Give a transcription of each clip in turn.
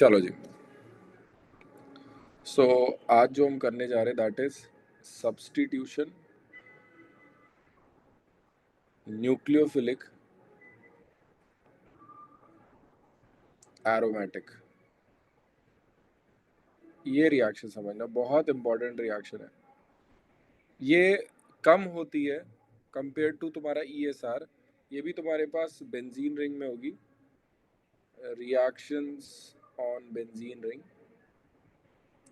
चलो जी। सो आज जो हम करने जा रहे that is substitution nucleophilic aromatic. ये रिएक्शन समझना, बहुत इंपॉर्टेंट रिएक्शन है। ये कम होती है कंपेयर टू तुम्हारा ESR। ये भी तुम्हारे पास बेंजीन रिंग में होगी, रिएक्शंस ऑन बेंजीन रिंग।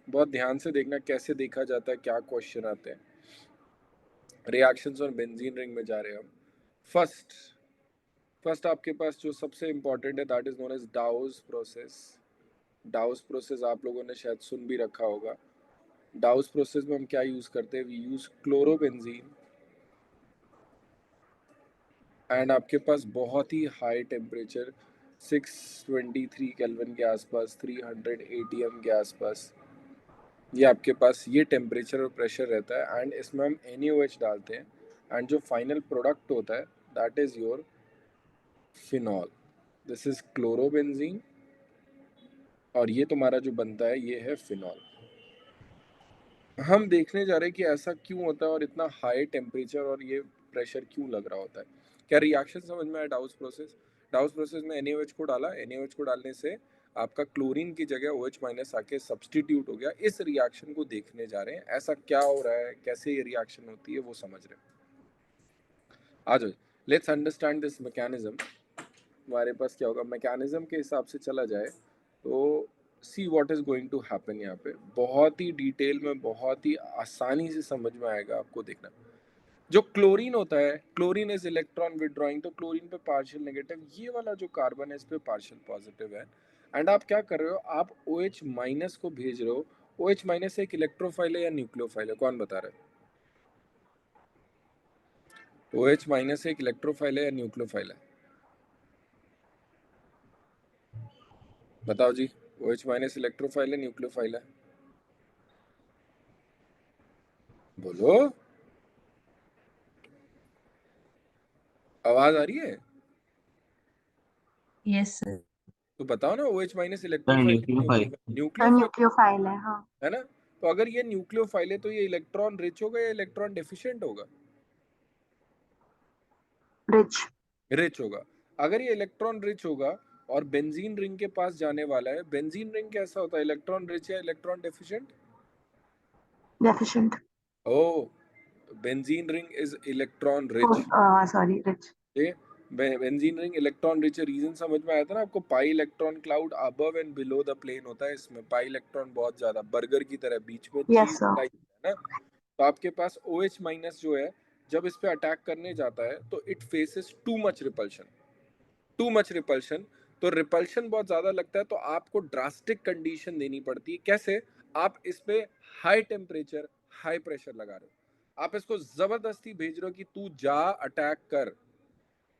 बहुत ध्यान से देखना कैसे देखा जाता है, क्या क्वेश्चन आते हैं। रिएक्शंस ऑन बेंजीन रिंग में जा रहे हैं हम। फर्स्ट आपके पास जो सबसे इंपॉर्टेंट है that is known as Dow's process. Dow's process आप लोगों ने शायद सुन भी रखा होगा। डाउस प्रोसेस में हम क्या यूज करते हैं, वी यूज क्लोरोबेंजीन। एंड आपके पास बहुत ही हाई टेम्परेचर 623 केल्विन के आसपास, 300 ATM के आसपास ये आपके पास ये टेम्परेचर और प्रेशर रहता है। एंड इसमें हम NaOH डालते हैं एंड जो फाइनल प्रोडक्ट होता है that is your phenol. This is chlorobenzene और ये तुम्हारा जो बनता है ये है फिनॉल। हम देखने जा रहे हैं कि ऐसा क्यों होता है और इतना हाई टेम्परेचर और ये प्रेशर क्यों लग रहा होता है। क्या रिएक्शन समझ में आया? डाउस प्रोसेस। डाउस प्रोसेस में NaOH को डाला, NaOH को डालने से आपका क्लोरीन की जगह OH माइनस आके सब्सटीट्यूट हो गया। इस रिएक्शन को देखने जा रहे हैं, ऐसा क्या हो रहा है, कैसे ये रिएक्शन होती है वो समझ रहे हैं। आ जाओ, लेट्स अंडरस्टैंड दिस मैकेनिज्म। हमारे पास क्या होगा, मैकेनिज्म के हिसाब से चला जाए तो see what is going to happen. यहाँ पे बहुत ही डिटेल में, बहुत ही आसानी से समझ में आएगा आपको। देखना, जो क्लोरीन होता है, क्लोरीन इज इलेक्ट्रॉन विड्रॉइंग, तो क्लोरीन पे पार्शियल नेगेटिव, ये वाला जो कार्बन है इस पे पार्शियल पॉजिटिव है। एंड आप क्या कर रहे हो, आप OH माइनस को भेज रहे हो। OH माइनस एक इलेक्ट्रोफाइल है या न्यूक्लियोफाइल है, कौन बता रहा है? OH माइनस एक इलेक्ट्रोफाइल है या न्यूक्लियोफाइल है? बताओ जी। OH माइनस इलेक्ट्रोफाइल है न्यूक्लियोफाइल है? बोलो, आवाज आ रही है? Yes sir. तो बताओ ना, OH minus electrophile nucleophile nucleophile nucleophile है, हाँ। है ना? तो अगर ये न्यूक्लियोफाइल है तो ये इलेक्ट्रॉन रिच होगा या इलेक्ट्रॉन डेफिशिएंट होगा? रिच। रिच होगा। अगर ये इलेक्ट्रॉन रिच होगा और बेंजीन रिंग के पास जाने वाला है, बेंजीन रिंग कैसा होता है, इलेक्ट्रॉन रिच या electron deficient? Deficient. Oh, benzene ring is electron rich. Sorry, rich. Benzene ring electron rich, reason समझ में आया था ना आपको? Pi electron cloud above and below the plane होता है, इसमें पाई इलेक्ट्रॉन बहुत ज्यादा, बर्गर की तरह बीच में यस चीज सर। है ना। तो आपके पास OH माइनस जो है, जब इस पे अटैक करने जाता है तो it faces too much repulsion. Too much repulsion, तो रिपल्शन बहुत ज्यादा लगता है, तो आपको ड्रास्टिक कंडीशन देनी पड़ती है। कैसे? आप इस पे हाई टेम्परेचर, हाई प्रेशर लगा रहे हो, आप इसको जबरदस्ती भेज रहे हो कि तू जा अटैक कर,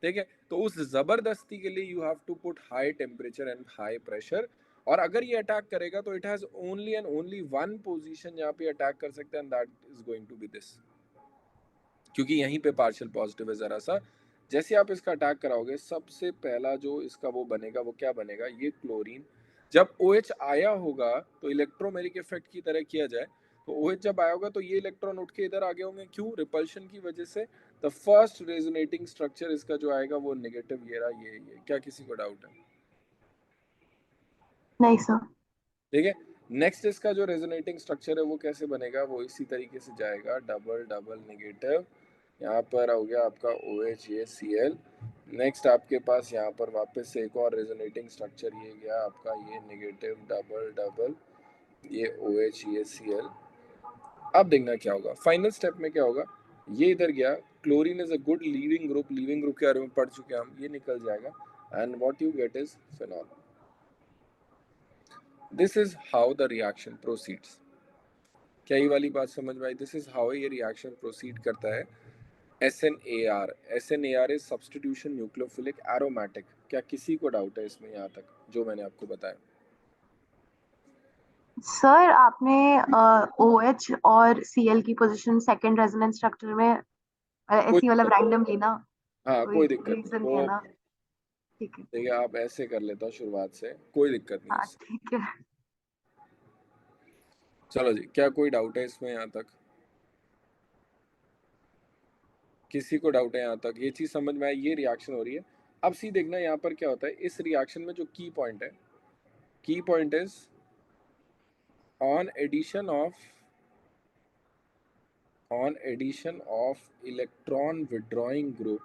ठीक है? तो उस जबरदस्ती के लिए you have to put high temperature and high pressure. और अगर ये अटैक करेगा तो it has only and only one position जहां पे अटैक कर सकते हैं, and that is going to be this, क्योंकि यहीं पे पार्शियल पॉजिटिव है। जरा सा जैसे आप इसका अटैक कराओगे, सबसे पहला जो इसका वो बनेगा, वो क्या बनेगा, ये क्लोरीन। जब OH आया होगा तो इलेक्ट्रोमेरिक इफेक्ट की तरह किया जाए, तो OH जब आया होगा तो ये इलेक्ट्रॉन उठ के इधर आ गए होंगे, क्यों? रिपल्शन की वजह से। द फर्स्ट रेजोनेटिंग स्ट्रक्चर इसका जो आएगा वो नेगेटिव, ये रहा, ये क्या किसी को डाउट है? नहीं सर। ठीक है। नेक्स्ट इसका जो रेजोनेटिंग स्ट्रक्चर है वो कैसे बनेगा, वो इसी तरीके से जाएगा, डबल डबल नेगेटिव, यहाँ पर हो गया आपका OH, ये Cl। नेक्स्ट आपके पास यहाँ पर वापस से एक और रेजोनेटिंग स्ट्रक्चर, ये गया आपका, ये नेगेटिव, डबल डबल, ये OH, ये Cl। अब देखना क्या होगा फाइनल स्टेप में, क्या होगा, ये इधर गया, chlorine is a good leaving group, leaving group के बारे में पढ़ चुके हैं हम, ये निकल जाएगा and what you get is phenol. This is how the reaction proceeds. क्या ये वाली बात समझ में आई? दिस इज हाउ ये रिएक्शन प्रोसीड करता है। SNAR, SNAR is substitution nucleophilic aromatic. क्या किसी को डाउट है इसमें यहाँ तक जो मैंने आपको बताया? सर आपने OH और Cl की पोजीशन सेकंड रेजोनेंस स्ट्रक्चर में कोई ऐसी मतलब दिक्कत? रैंडम ली ना? हाँ, कोई कोई दिक्कत नहीं, रीजन वो है ना? ठीक है। ठीक है, आप ऐसे कर लेता हूँ शुरुआत से, कोई दिक्कत नहीं हाँ इससे। ठीक है। चलो जी, क्या कोई डाउट है इसमें यहाँ तक? किसी को डाउट है यहाँ तक? ये चीज समझ में आई, ये रिएक्शन हो रही है। अब सी देखना यहाँ पर क्या होता है इस रिएक्शन में, जो की पॉइंट है, key point is on addition of electron withdrawing group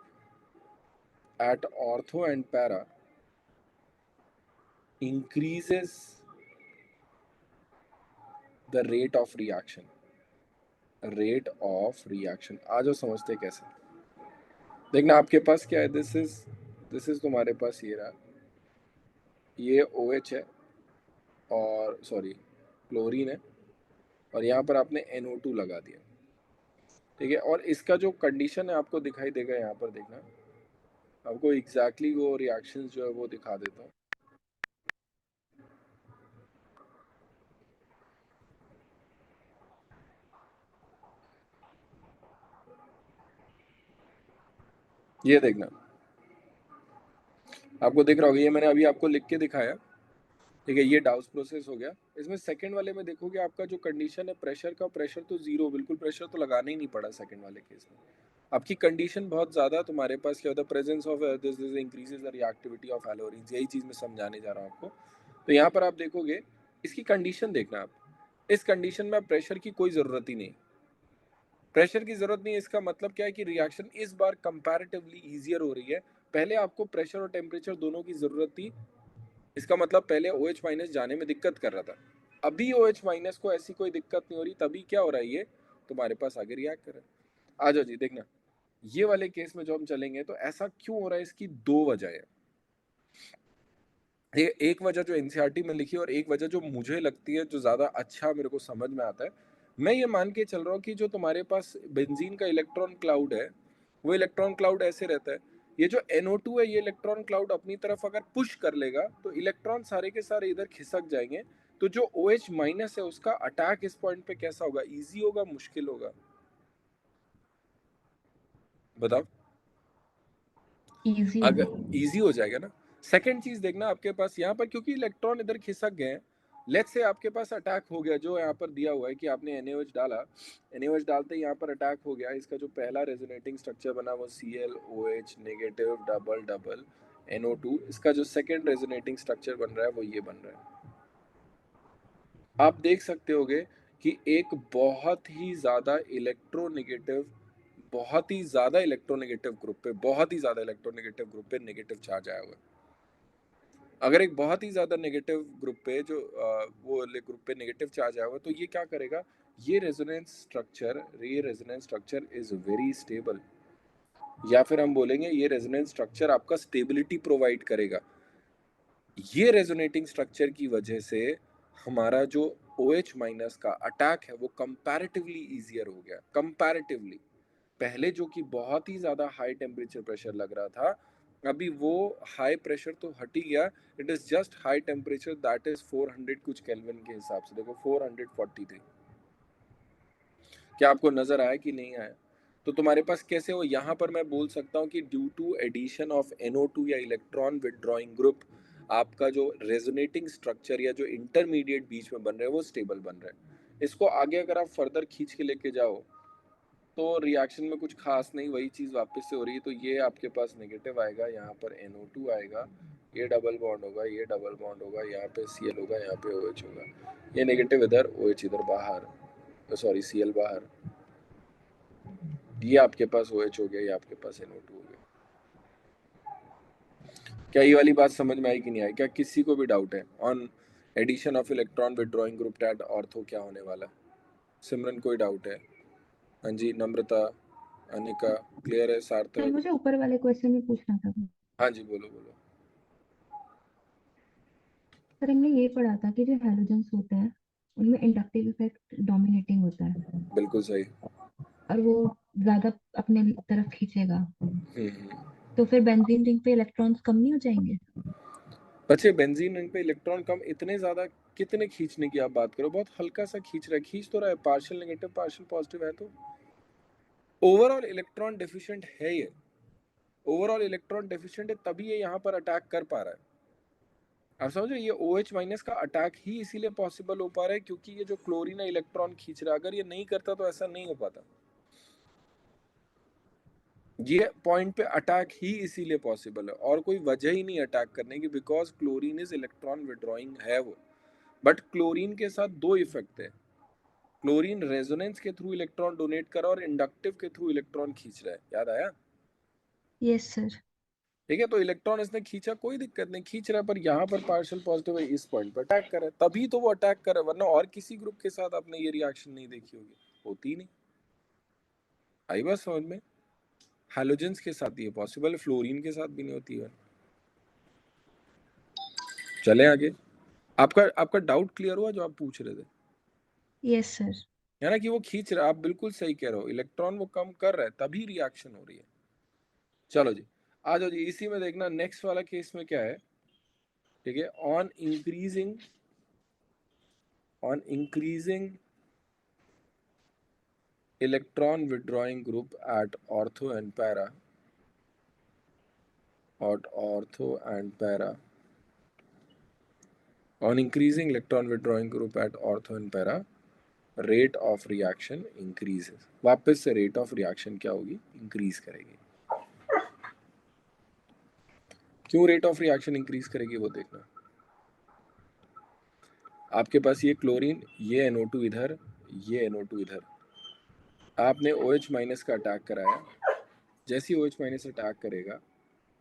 at ortho and para increases the rate of reaction। आ जाओ समझते कैसे। देखना आपके पास क्या है, दिस इज तुम्हारे पास ये रहा, ये OH है, और सॉरी क्लोरीन है, और यहाँ पर आपने NO2 लगा दिया। ठीक है, और इसका जो कंडीशन है आपको दिखाई देगा यहाँ पर, देखना आपको एग्जैक्टली वो रिएक्शंस जो है वो दिखा देता हूँ। ये देखना, आपको दिख रहा होगा, ये मैंने अभी आपको लिख के दिखाया। ठीक है, ये डाउस प्रोसेस हो गया। इसमें सेकंड वाले में देखोगे आपका जो कंडीशन है प्रेशर का, प्रेशर तो जीरो, बिल्कुल प्रेशर तो लगाना ही नहीं पड़ा सेकंड वाले केस में। आपकी कंडीशन बहुत ज्यादा, तुम्हारे पास क्या होता है, presence of this increases the reactivity of halogens, यही चीज मैं समझाने जा रहा हूँ आपको। तो यहाँ पर आप देखोगे, इसकी कंडीशन देखना आप, इस कंडीशन में प्रेशर की कोई जरूरत ही नहीं, प्रेशर की जरूरत नहीं है। इसका मतलब क्या है कि रिएक्शन इस बार कंपैरेटिवली इजियर हो रही है। पहले आपको प्रेशर और टेम्परेचर दोनों की जरूरत थी, इसका मतलब पहले OH माइनस जाने में दिक्कत कर रहा था, अभी OH माइनस को ऐसी कोई दिक्कत नहीं हो रही, तभी क्या हो रहा है, ये तुम्हारे पास आगे रिएक्ट कर रहा है। आ जाओ जी, देखना ये वाले केस में जो हम चलेंगे तो ऐसा क्यों हो रहा है, इसकी दो वजह है। ये एक वजह जो एनसीईआरटी में लिखी और एक वजह जो मुझे लगती है, जो ज्यादा अच्छा मेरे को समझ में आता है, मैं ये मान के चल रहा हूँ कि जो तुम्हारे पास बेंजीन का इलेक्ट्रॉन क्लाउड है, वो इलेक्ट्रॉन क्लाउड ऐसे रहता है, ये जो NO2 है, ये इलेक्ट्रॉन क्लाउड अपनी तरफ अगर पुश कर लेगा तो इलेक्ट्रॉन सारे के सारे इधर खिसक जाएंगे। तो जो OH माइनस है उसका अटैक इस पॉइंट पे कैसा होगा, इजी होगा मुश्किल होगा, बताओ? इजी होगा। अगर इजी हो जाएगा ना। सेकंड चीज देखना आपके पास यहाँ पर, क्योंकि इलेक्ट्रॉन इधर खिसक गए, लेट्स से आपके पास अटैक हो गया, जो यहाँ पर दिया हुआ है कि आपने NaOH डाला, NaOH डालते ही यहाँ पर अटैक हो गया, इसका जो पहला रेजोनेटिंग स्ट्रक्चर बना वो ClOH negative double double NO2, इसका जो सेकंड रेजोनेटिंग स्ट्रक्चर बन रहा है वो ये बन रहा है। आप देख सकते होगे कि एक बहुत ही ज्यादा इलेक्ट्रोनेगेटिव ग्रुप पे, नेगेटिव चार्ज आया हुआ है। अगर एक बहुत ही ज्यादा नेगेटिव ग्रुप पे जो वो वाले ग्रुप पे नेगेटिव चार्ज आया हुआ, तो ये क्या करेगा, ये resonance structure is very stable, या फिर हम बोलेंगे ये रेजोनेंस स्ट्रक्चर आपका स्टेबिलिटी प्रोवाइड करेगा। ये रेजोनेटिंग स्ट्रक्चर की वजह से हमारा जो OH माइनस का अटैक है वो कंपैरेटिवली इजियर हो गया, कंपैरेटिवली। पहले जो कि बहुत ही ज्यादा हाई टेम्परेचर प्रेशर लग रहा था, अभी वो हाई प्रेशर तो हट ही गया, it is just high temperature, that is 400 कुछ केल्विन के हिसाब से, देखो 443। क्या आपको नजर आया कि नहीं आया? तो तुम्हारे पास कैसे हो, यहाँ पर मैं बोल सकता हूँ कि due to addition of NO2 या इलेक्ट्रॉन विदड्रॉइंग ग्रुप, आपका जो रेजोनेटिंग स्ट्रक्चर या जो इंटरमीडिएट बीच में बन रहे हैं वो स्टेबल बन रहे हैं। इसको आगे अगर आप फर्दर खींच के लेके जाओ तो रिएक्शन में कुछ खास नहीं, वही चीज़ वापस से हो रही है। तो ये आपके पास नेगेटिव आएगा, यहाँ पर NO2 आएगा, ये डबल बॉन्ड होगा, ये डबल बॉन्ड होगा, यहाँ पे Cl होगा, यहाँ पे OH होगा, ये नेगेटिव इधर, OH इधर बाहर, सॉरी Cl बाहर, ये आपके पास OH हो गया, ये आपके पास NO2 हो गया। क्या ये वाली बात समझ में आई कि नहीं आई? क्या किसी को भी डाउट है on addition of electron withdrawing group at ortho क्या होने वाला? सिमरन कोई डाउट है? हाँ जी, नम्रता, अनिका, क्लियर है? सर सार्थक? मुझे ऊपर वाले क्वेश्चन में पूछना था। हाँ जी, बोलो बोलो। सर हमने ये पढ़ा था कि जो हैलोजेंस होते हैं उनमें इंडक्टिव इफेक्ट डोमिनेटिंग होता है बिल्कुल सही। और वो ज्यादा अपने तरफ खींचेगा, हम्म। तो फिर बेंजीन रिंग पे इलेक्ट्रॉन्स कम नहीं हो जाएंगे? बच्चे, बेंजीन रिंग पे इलेक्ट्रॉन कम इतने ज्यादा कितने खींचने की आप बात करो, बहुत हल्का सा खींच रहा है, खींच तो रहा है, पार्शियल नेगेटिव पार्शियल पॉजिटिव है, तो ओवरऑल इलेक्ट्रॉन डिफिशिएंट है ये। ओवरऑल इलेक्ट्रॉन डेफिशिएंट है, तभी ये यहाँ पर अटैक कर पा रहा है। आप समझो, ये OH माइनस का अटैक ही इसीलिए पॉसिबल हो पा रहा है क्योंकि ये जो क्लोरीन है इलेक्ट्रॉन खींच रहा है। अगर ये नहीं करता तो ऐसा नहीं हो पाता। ये पॉइंट पे अटैक ही इसीलिए पॉसिबल है, और कोई वजह ही नहीं अटैक करने की, because chlorine is electron withdrawing है वो। बट क्लोरीन के साथ दो इफेक्ट है। क्लोरीन रेजोनेंस के थ्रू इलेक्ट्रॉन डोनेट कर रहा है और इंडक्टिव के थ्रू इलेक्ट्रॉन खींच रहा है। याद आया? Yes sir. ठीक है, तो इलेक्ट्रॉन इसने खींचा, कोई दिक्कत नहीं, खींच रहा है, पर यहाँ पर पार्शियल पॉजिटिव है, इस पॉइंट पर अटैक कर रहा है, तभी तो वो अटैक कर रहा है। वरना और किसी ग्रुप के साथ आपने ये रिएक्शन नहीं देखी होगी, होती ही नहीं। आई बात समझ में? हैलोजेंस के साथ ये पॉसिबल है, फ्लोरीन के साथ भी नहीं होती है। चले आगे। आपका आपका डाउट क्लियर हुआ जो आप पूछ रहे थे? Yes sir. है ना, कि वो खींच रहा है, आप बिल्कुल सही कह रहे हो, इलेक्ट्रॉन वो कम कर रहा है तभी रिएक्शन हो रही है। चलो जी, आ जाओ जी, इसी में देखना नेक्स्ट वाला केस में क्या है। ठीक है, on increasing electron withdrawing group at ortho and para on increasing electron withdrawing group at ortho and para rate of reaction increases। वापस से rate of reaction क्या होगी? increase करेगी। क्यों rate of reaction increase करेगी वो देखना। आपके पास ये क्लोरीन, ये NO2 इधर, ये NO2 इधर, आपने OH माइनस का अटैक कराया। जैसे ही OH माइनस अटैक करेगा,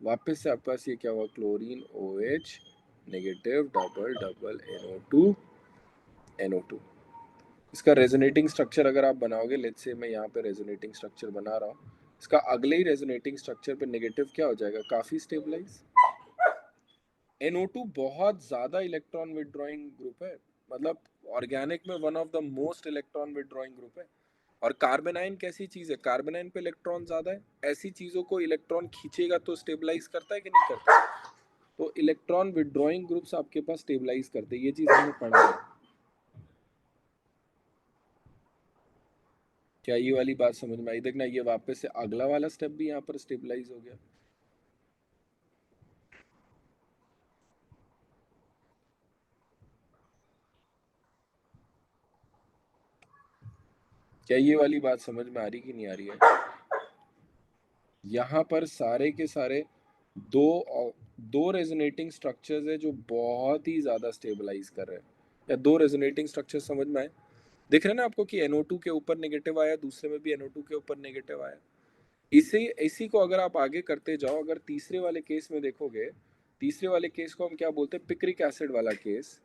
वापस से आपके पास ये क्या हुआ? Chlorine OH negative double double NO2। इसका रेजोनेटिंग स्ट्रक्चर अगर आप बनाओगे, लेट्स से मैं यहाँ पे रेजोनेटिंग स्ट्रक्चर बना रहा हूँ, इसका अगले ही रेजोनेटिंग स्ट्रक्चर पे नेगेटिव क्या हो जाएगा? काफी स्टेबलाइज। NO2 बहुत ज्यादा इलेक्ट्रॉन विड्रॉइंग ग्रुप है, मतलब ऑर्गेनिक में one of the most electron withdrawing group है। और कार्बेनाइन कैसी चीज है? कार्बेनाइन पे इलेक्ट्रॉन ज्यादा है, ऐसी चीजों को इलेक्ट्रॉन खींचेगा तो स्टेबलाइज करता है कि नहीं करता? तो इलेक्ट्रॉन विड्रॉइंग ग्रुप्स आपके पास स्टेबलाइज करते हैं, ये चीज हमने पढ़ा है। क्या ये वाली बात समझ में आई? देखना, ये वापस से अगला वाला स्टेप भी यहाँ पर स्टेबलाइज हो गया। क्या ये वाली बात समझ में आ रही कि नहीं आ रही है? यहाँ पर सारे के सारे दो दो रेजोनेटिंग स्ट्रक्चर्स है जो बहुत ही ज्यादा स्टेबलाइज कर रहे हैं। या दो रेजोनेटिंग स्ट्रक्चर समझ में आए? दिख रहे हैं ना आपको कि NO2 के ऊपर नेगेटिव आया, दूसरे में भी NO2 के ऊपर नेगेटिव आया। इसी को अगर आप आगे करते जाओ, अगर तीसरे वाले केस में देखोगे, तीसरे वाले केस को हम क्या बोलते हैं? पिक्रिक एसिड वाला केस।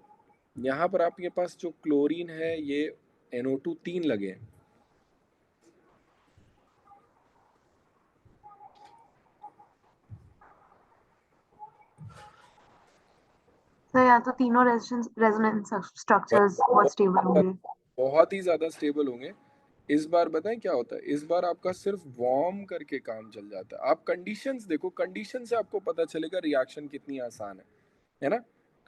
यहाँ पर आपके पास जो क्लोरीन है, ये NO2 तीन लगे हैं। सर यहाँ तो तीनों रेजोनेंस स्ट्रक्चर्स बहुत स्टेबल होंगे। बहुत ही ज्यादा स्टेबल होंगे। इस बार बताएं क्या होता है? इस बार आपका सिर्फ वार्म करके काम चल जाता है। आप कंडीशंस देखो, कंडीशन से आपको पता चलेगा रिएक्शन कितनी आसान है ना?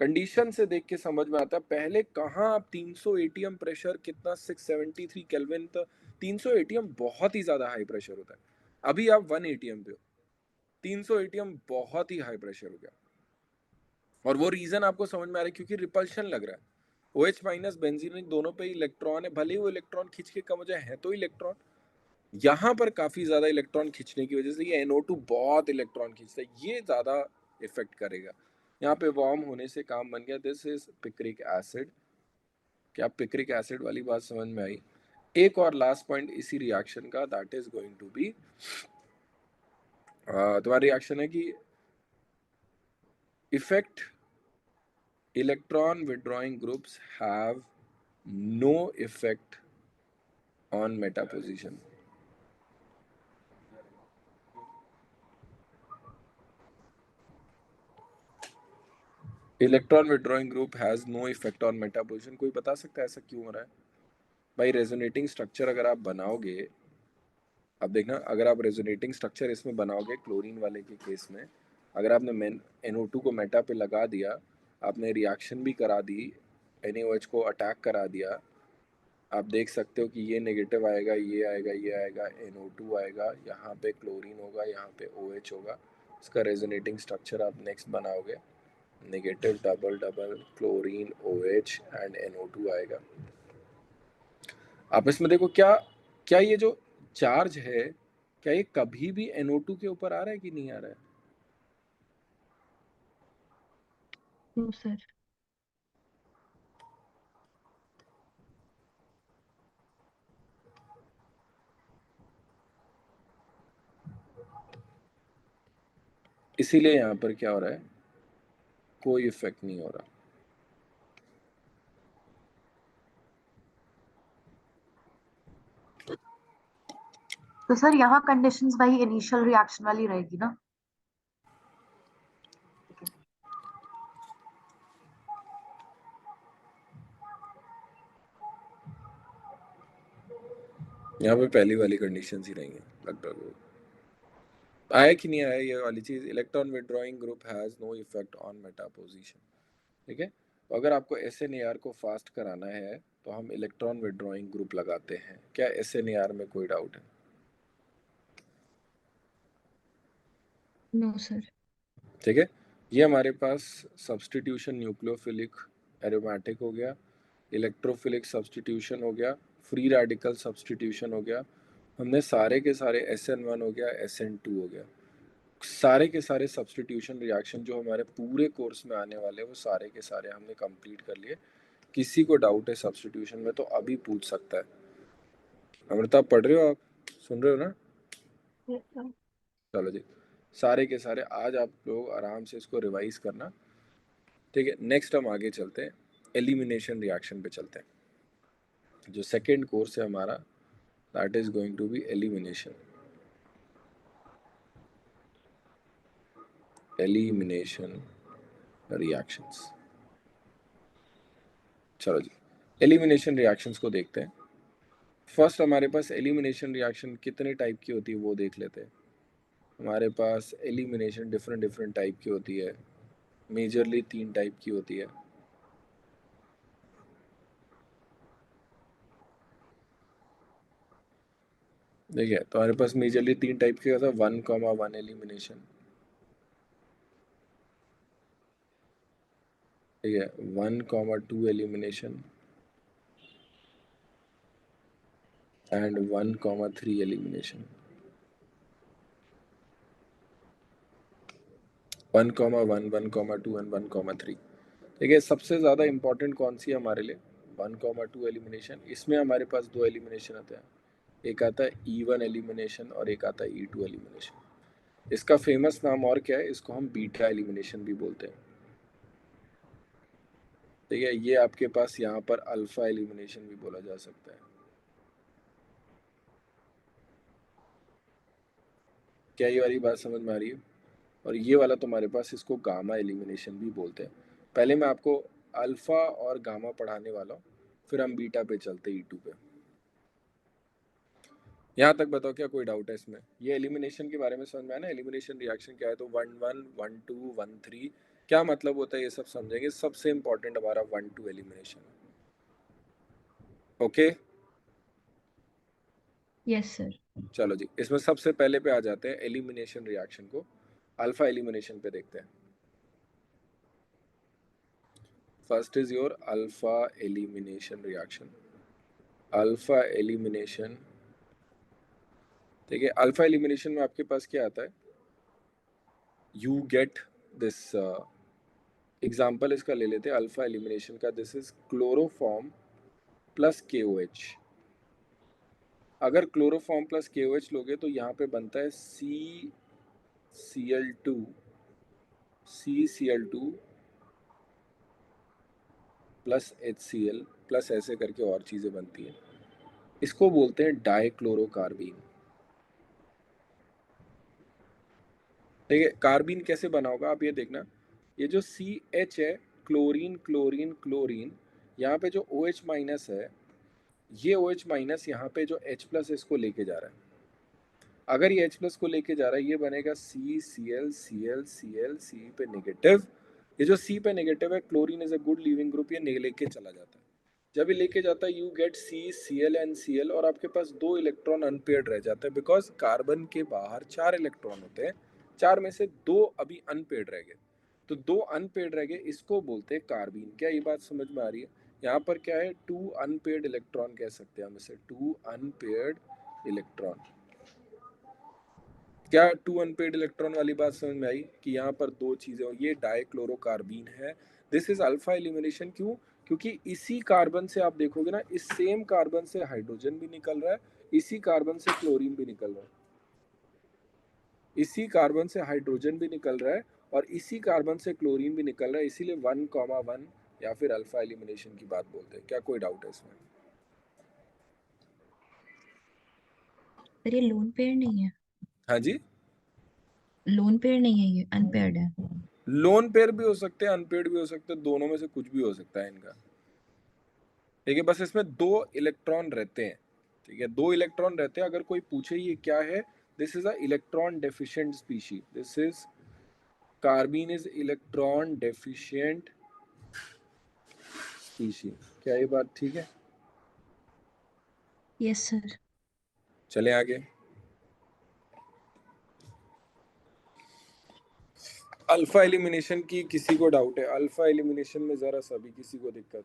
कंडीशन से देख के समझ में आता है। पहले कहाँ आप 300 एटीएम प्रेशर, कितना 673 केल्विन, तो 300 एटीएम बहुत ही ज्यादा हाई प्रेशर होता है। अभी आप 1 एटीएम पे हो, 300 एटीएम बहुत ही हाई प्रेशर हो गया। और वो रीजन आपको समझ में आ रहा है क्योंकि रिपल्शन लग रहा है। OH माइनस बेंजीन दोनों पे इलेक्ट्रॉन है, भले ही वो इलेक्ट्रॉन खींच के कम हो जाए, है तो इलेक्ट्रॉन। यहाँ पर काफी ज्यादा इलेक्ट्रॉन खींचने की वजह से ये NO2 बहुत इलेक्ट्रॉन खींचता है, ये ज्यादा इफेक्ट करेगा। यहाँ पे वार्म होने से काम बन गया। This is picric acid. क्या पिक्रिक एसिड वाली बात समझ में आई? एक और लास्ट पॉइंट इसी रिएक्शन का, that is going to be, तुम्हारा रिएक्शन है कि effect electron withdrawing groups have no effect on meta position। Electron withdrawing group has no effect on meta position. कोई बता सकता है ऐसा क्यों हो रहा है? भाई रेजोनेटिंग स्ट्रक्चर अगर आप बनाओगे, अब देखना, अगर आप रेजोनेटिंग स्ट्रक्चर इसमें बनाओगे क्लोरीन वाले के केस में, अगर आपने NO2 को मेटा पे लगा दिया, आपने रिएक्शन भी करा दी, NaOH को अटैक करा दिया, आप देख सकते हो कि ये नेगेटिव आएगा, ये आएगा, ये आएगा, NO2 आएगा, यहाँ पे क्लोरीन होगा, यहाँ पे OH होगा। इसका रेजोनेटिंग स्ट्रक्चर आप नेक्स्ट बनाओगे, negative double double chlorine OH and NO2 आएगा। आप इसमें देखो, क्या क्या ये जो चार्ज है, क्या ये कभी भी NO2 के ऊपर आ रहा है कि नहीं आ रहा है? No sir. इसीलिए यहाँ पर क्या हो रहा है, कोई इफेक्ट नहीं हो रहा। तो सर यहाँ कंडीशंस वही इनिशियल रिएक्शन वाली रहेगी ना? यहाँ पे पहली वाली कंडीशंस ही रहेंगी लगभग। आया कि नहीं आया ये वाली चीज, electron withdrawing group has no effect on meta position. ठीक है, तो अगर आपको SNAR को फास्ट कराना है तो हम इलेक्ट्रॉन विड्रॉइंग ग्रुप लगाते हैं। क्या SNAR में कोई डाउट है? No sir. ठीक है, ये हमारे पास सब्स्टिट्यूशन न्यूक्लियोफिलिक एरोमेटिक हो गया, इलेक्ट्रोफिलिक सब्स्टिट्यूशन हो गया, फ्री रेडिकल सब्स्टिट्यूशन हो गया, हमने सारे के सारे SN1 हो गया, SN2 हो गया, सारे के सारे सब्स्टिट्यूशन रिएक्शन जो हमारे पूरे कोर्स में आने वाले वो सारे के सारे हमने कंप्लीट कर लिए। किसी को डाउट है सब्स्टिट्यूशन में तो अभी पूछ सकता है। अमृता पढ़ रहे हो आप, सुन रहे हो ना? Yes sir. चलो जी, सारे के सारे आज आप लोग आराम से इसको रिवाइज करना। ठीक है, नेक्स्ट हम आगे चलते हैं, एलिमिनेशन रिएक्शन पे चलते हैं। जो सेकेंड कोर्स है हमारा, that is going to be elimination. Elimination reactions. चलो जी, एलिमिनेशन रिएक्शंस को देखते हैं। फर्स्ट हमारे पास एलिमिनेशन रिएक्शन कितने टाइप की होती है वो देख लेते हैं। हमारे पास एलिमिनेशन डिफरेंट डिफरेंट टाइप की होती है, मेजरली 3 टाइप की होती है। देखिए, तो हमारे पास मेजरली 3 टाइप की होता है, 1,1 एलिमिनेशन। ठीक है, 1,2 एलिमिनेशन एंड 1,3 एलिमिनेशन। 1,1, 1,2 एंड 1,3। ठीक है, सबसे ज़्यादा इंपॉर्टेंट कौन सी है हमारे लिए? 1,2 एलिमिनेशन। इसमें हमारे पास 2 एलिमिनेशन आते हैं, एक आता है E1 एलिमिनेशन और एक आता है E2 एलिमिनेशन। इसका फेमस नाम और क्या है, इसको हम बीटा एलिमिनेशन भी बोलते हैं। ठीक है, ये आपके पास यहाँ पर अल्फा एलिमिनेशन भी बोला जा सकता है। क्या ये वाली बात समझ में आ रही है? और ये वाला तुम्हारे पास, इसको गामा एलिमिनेशन भी बोलते हैं। पहले मैं आपको अल्फा और गामा पढ़ाने वाला हूँ, फिर हम बीटा पे चलते E2 पे। यहाँ तक बताओ, क्या कोई डाउट है इसमें? ये एलिमिनेशन के बारे में समझ में आया ना, एलिमिनेशन रिएक्शन क्या है? तो 1,1, 1,2, 1,3 क्या मतलब होता है ये सब समझेंगे। सबसे इंपॉर्टेंट हमारा 1,2 एलिमिनेशन। Okay, yes sir. चलो जी, इसमें सबसे पहले पे आ जाते हैं एलिमिनेशन रिएक्शन को। अल्फा एलिमिनेशन पे देखते हैं। First is your alpha elimination reaction. Alpha elimination, ठीक है, अल्फा एलिमिनेशन में आपके पास क्या आता है? यू गेट दिस एग्जाम्पल इसका ले लेते हैं अल्फा एलिमिनेशन का। This is chloroform plus KOH। अगर क्लोरोफॉर्म प्लस KOH लोगे तो यहाँ पे बनता है CCl2, CCl2 plus HCl plus, ऐसे करके और चीज़ें बनती हैं। इसको बोलते हैं डाइक्लोरोकार्बीन। ठीक है, कार्बीन कैसे बना होगा आप ये देखना। ये जो CH है, क्लोरीन क्लोरीन क्लोरीन, यहाँ पे जो OH माइनस है, ये OH माइनस यहाँ पे जो H प्लस इसको लेके जा रहा है। अगर ये H प्लस को लेके जा रहा है, ये बनेगा CCl Cl Cl, C पे नेगेटिव। ये जो C पे नेगेटिव है, chlorine is a good leaving group, ये लेके चला जाता है। जब ये लेके जाता है you get CCl and Cl, और आपके पास 2 इलेक्ट्रॉन अनपेयर्ड रह जाते हैं, बिकॉज कार्बन के बाहर 4 इलेक्ट्रॉन होते हैं, 4 में से 2 अभी अनपेयर्ड रह गए, तो 2 अनपेयर्ड रह गए, इसको बोलते हैं कार्बीन। क्या ये बात समझ में आ रही है? यहाँ पर क्या है, 2 अनपेयर्ड इलेक्ट्रॉन कह सकते हैं हम इसे, 2 अनपेयर्ड इलेक्ट्रॉन। क्या 2 अनपेयर्ड इलेक्ट्रॉन वाली बात समझ में आई कि यहाँ पर 2 चीजें हो, ये डाइक्लोरोकार्बीन है। This is alpha elimination. क्यों? क्योंकि इसी कार्बन से आप देखोगे ना, इस सेम कार्बन से हाइड्रोजन भी निकल रहा है, इसी कार्बन से क्लोरीन भी निकल रहा है, इसी कार्बन से हाइड्रोजन भी निकल रहा है, और इसी कार्बन से क्लोरीन भी निकल रहा है, इसीलिए 1,1 या फिर अल्फा एलिमिनेशन की बात बोलते हैं। क्या कोई डाउट है इसमें? पर ये लोन पेयर नहीं है, हाँ जी, लोन पेयर नहीं है, ये अनपेयर्ड है। लोन पेयर भी हो सकते हैं, अनपेयर्ड भी हो सकते हैं, दोनों में से कुछ भी हो सकता है इनका। ठीक है, बस इसमें 2 इलेक्ट्रॉन रहते हैं। ठीक है, 2 इलेक्ट्रॉन रहते हैं। अगर कोई पूछे ये क्या है, this is a electron deficient species, this is carbene is electron deficient species. क्या ये बात ठीक है? Yes sir. चलें आगे। अल्फा एलिमिनेशन की किसी को डाउट है? अल्फा एलिमिनेशन में जरा सा भी किसी को दिक्कत?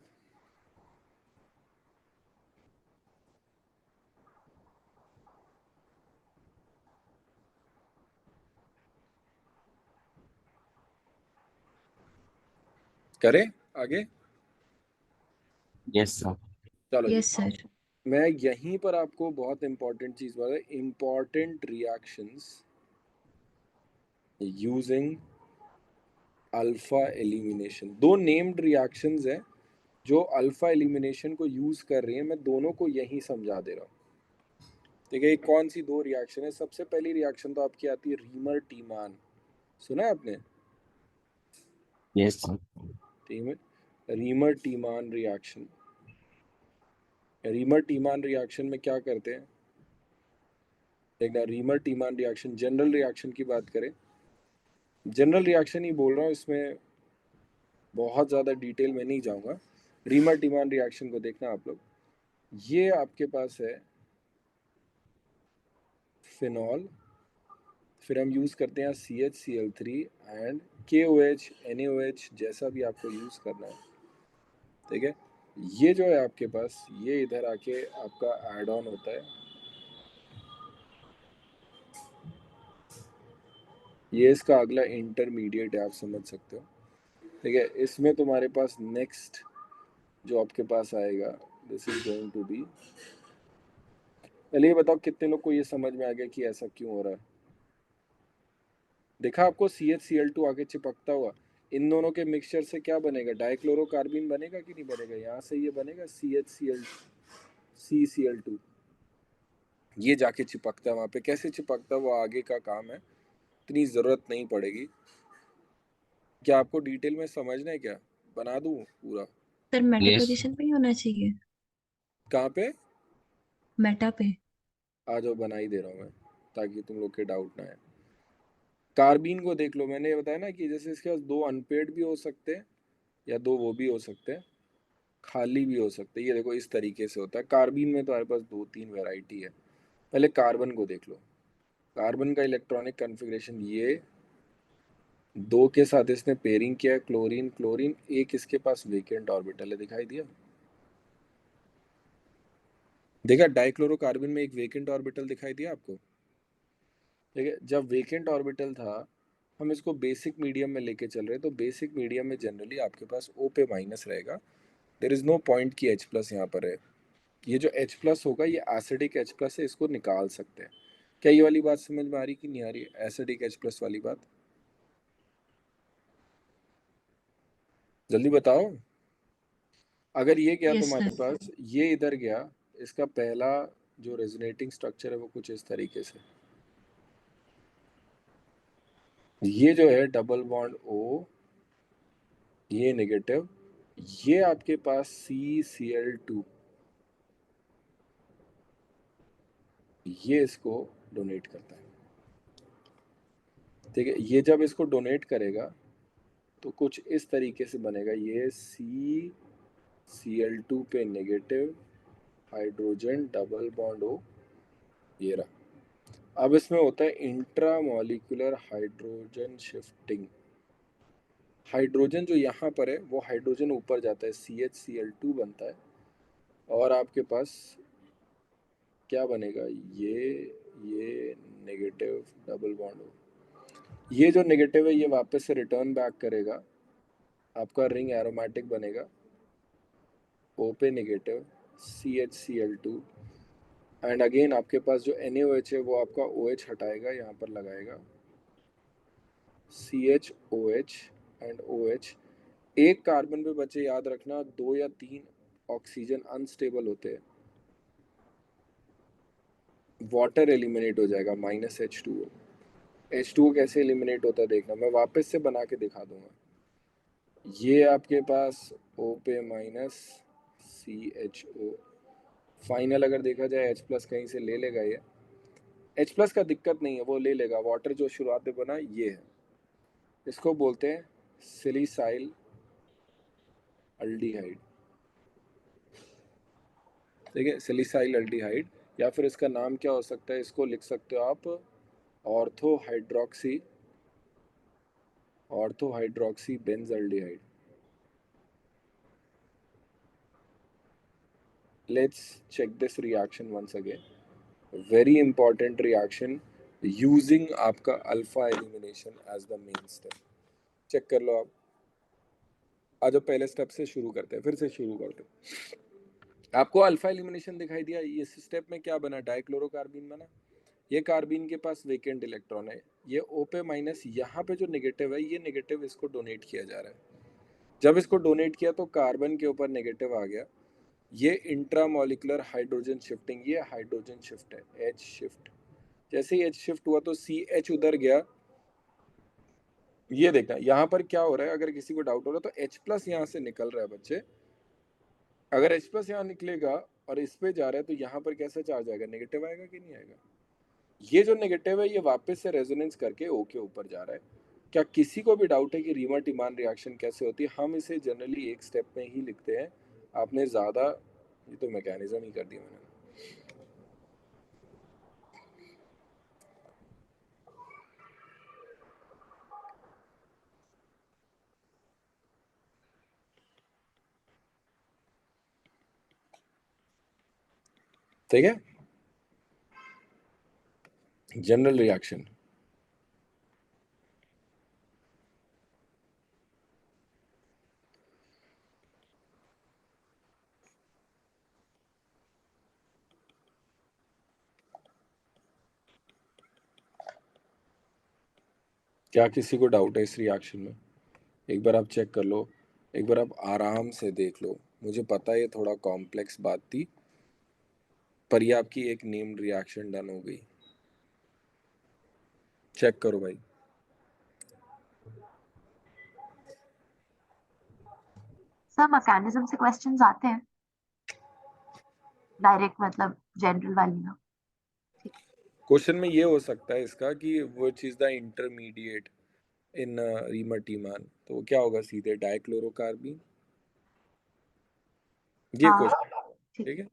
करें आगे? Yes sir. चलो जी, यस सर। मैं यहीं पर आपको बहुत इंपॉर्टेंट चीज बता, important reactions using alpha elimination. 2 named reactions हैं जो अल्फा एलिमिनेशन को यूज कर रही है, मैं दोनों को यहीं समझा दे रहा हूँ। ठीक है, ये कौन सी 2 रिएक्शन है? सबसे पहली रिएक्शन तो आपकी आती है रीमर टीमान, सुना है आपने? Yes sir. ठीक है, Reimer Tiemann reaction. Reamer Tiemann reaction में क्या करते हैं, देखना, reamer Tiemann reaction general reaction की बात करें, जनरल रिएक्शन ही बोल रहा हूँ, इसमें बहुत ज़्यादा डिटेल में नहीं जाऊँगा। रीमर टीमान रिएक्शन को देखना आप लोग, ये आपके पास है फिनॉल, फिर हम यूज़ करते हैं CHCl3 एंड KOH NaOH, जैसा भी आपको यूज़ करना है। ठीक है, ये जो है आपके पास, ये इधर आके आपका एड ऑन होता है, ये इसका अगला इंटरमीडिएट है, आप समझ सकते हो। ठीक है, इसमें तुम्हारे पास नेक्स्ट जो आपके पास आएगा, this is going to be, पहले ये बताओ कितने लोग को ये समझ में आ गया कि ऐसा क्यों हो रहा है? देखा आपको CHCl2 आगे चिपकता हुआ, इन दोनों के मिक्सचर से क्या बनेगा, डाइक्लोरोकार्बीन बनेगा कि नहीं बनेगा? यहाँ से ये बनेगा CCl2, ये जाके चिपकता है वहाँ पे। कैसे चिपकता है वो आगे का काम है, इतनी ज़रूरत नहीं पड़ेगी। क्या आपको डिटेल में समझना है? क्या बना दूँ पूरा? Sir Meta yes. पोजीशन पे ही होना चाहिए, कहाँ पे? मेटा पे। आ जाओ, बना ही दे रहा हूँ मैं, ताकि तुम लोग के डाउट ना है। कार्बीन को देख लो, मैंने ये बताया ना कि जैसे इसके पास 2 अनपेड भी हो सकते हैं, या 2 वो भी हो सकते हैं, खाली भी हो सकते हैं। ये देखो इस तरीके से होता है कार्बीन में, तो हमारे पास 2-3 वैरायटी है। पहले कार्बन को देख लो, कार्बन का इलेक्ट्रॉनिक कन्फिग्रेशन, ये 2 के साथ इसने पेयरिंग किया है, क्लोरीन क्लोरीन, एक इसके पास वेकेंट ऑर्बिटल है, दिखाई दिया? देखा, डाइक्लोरोकार्बन में एक वेकेंट ऑर्बिटल दिखाई दिया आपको? ठीक है, जब वेकेंट ऑर्बिटल था, हम इसको बेसिक मीडियम में लेके चल रहे, तो बेसिक मीडियम में जनरली आपके पास O पे माइनस रहेगा, देर इज नो पॉइंट की H प्लस यहाँ पर है। ये जो H प्लस होगा, ये एसिडिक H प्लस है, इसको निकाल सकते हैं। क्या ये वाली बात समझ में आ रही कि नहीं आ रही, एसिडिक H प्लस वाली बात? जल्दी बताओ। अगर ये गया यस तुम्हारे सर। पास, ये इधर गया, इसका पहला जो रेजोनेटिंग स्ट्रक्चर है वो कुछ इस तरीके से, ये जो है डबल बॉन्ड O, ये नेगेटिव, ये आपके पास CCl2, ये इसको डोनेट करता है। ठीक है, ये जब इसको डोनेट करेगा तो कुछ इस तरीके से बनेगा, ये Cl2 पे negative, hydrogen double bond O, ये रहा। अब इसमें होता है इंट्रामॉलिक्यूलर हाइड्रोजन शिफ्टिंग। हाइड्रोजन जो यहाँ पर है वो हाइड्रोजन ऊपर जाता है, CHCl2 बनता है, और आपके पास क्या बनेगा, ये नेगेटिव डबल बॉन्ड हो, ये जो नेगेटिव है ये वापस से रिटर्न बैक करेगा, आपका रिंग एरोमेटिक बनेगा, O पे नेगेटिव, CHCl2, एंड अगेन आपके पास जो NaOH है वो आपका OH हटाएगा, यहाँ पर लगाएगा CHOH एंड OH। एक कार्बन पे बचे, याद रखना 2 या 3 ऑक्सीजन अनस्टेबल होते हैं, वाटर एलिमिनेट हो जाएगा, -H2O। H2O कैसे एलिमिनेट होता है देखना, मैं वापस से बना के दिखा दूंगा। ये आपके पास O पे माइनस CHO, फाइनल अगर देखा जाए H+ कहीं से ले लेगा, ये H+ का दिक्कत नहीं है, वो ले लेगा, वाटर जो शुरुआत में बना ये है, इसको बोलते हैं सिलिसाइल अल्डिहाइड, ठीक है, सिलिसाइल अल्डिहाइड, या फिर इसका नाम क्या हो सकता है, इसको लिख सकते हो आप ऑर्थोहाइड्रोक्सी benzaldehyde. Let's check this reaction once again. Very important reaction using आपका alpha elimination as the main step. Check कर लो आप। आज पहले स्टेप से शुरू करते हैं, फिर से शुरू करते हैं। आपको अल्फा एलिमिनेशन दिखाई दिया, इस स्टेप में क्या बना, डाइक्लोरोकार्बीन बना। ये कार्बीन के पास वेकेंट इलेक्ट्रॉन है, ये O पे माइनस, यहाँ पे जो नेगेटिव है ये नेगेटिव इसको डोनेट किया जा रहा है। जब इसको डोनेट किया तो कार्बन के ऊपर नेगेटिव आ गया, ये इंट्रामॉलिक्यूलर हाइड्रोजन शिफ्टिंग, ये हाइड्रोजन शिफ्ट है, H शिफ्ट। जैसे ही H शिफ्ट हुआ तो CH उधर गया, ये देखना यहाँ पर क्या हो रहा है, अगर किसी को डाउट हो रहा है तो H+ यहाँ से निकल रहा है बच्चे, अगर H+ यहाँ निकलेगा और इस पे जा रहा है तो यहाँ पर कैसा चार्ज आएगा, नेगेटिव आएगा कि नहीं आएगा। ये जो नेगेटिव है ये वापस से रेजोनेंस करके O के ऊपर जा रहा है। क्या किसी को भी डाउट है कि रीमर टीमान रिएक्शन कैसे होती है, हम इसे जनरली एक स्टेप में ही लिखते हैं, आपने ज़्यादा, ये तो मैकेनिज्म ही कर दिया मैंने। ठीक है, जनरल रिएक्शन। क्या किसी को डाउट है इस रिएक्शन में, एक बार आप चेक कर लो, एक बार आप आराम से देख लो। मुझे पता है ये थोड़ा कॉम्प्लेक्स बात थी, पर ये आपकी एक नेम्ड रिएक्शन डन हो गई। चेक करो भाई। सर मैकेनिज्म से क्वेश्चंस आते हैं डायरेक्ट, मतलब जनरल वाली ना। क्वेश्चन में ये हो सकता है इसका कि which is the intermediate in Reimer Tiemann, तो वो क्या होगा, सीधे डाइक्लोरोकार्बीन, ये हाँ क्वेश्चन, ठीक। ठीक है।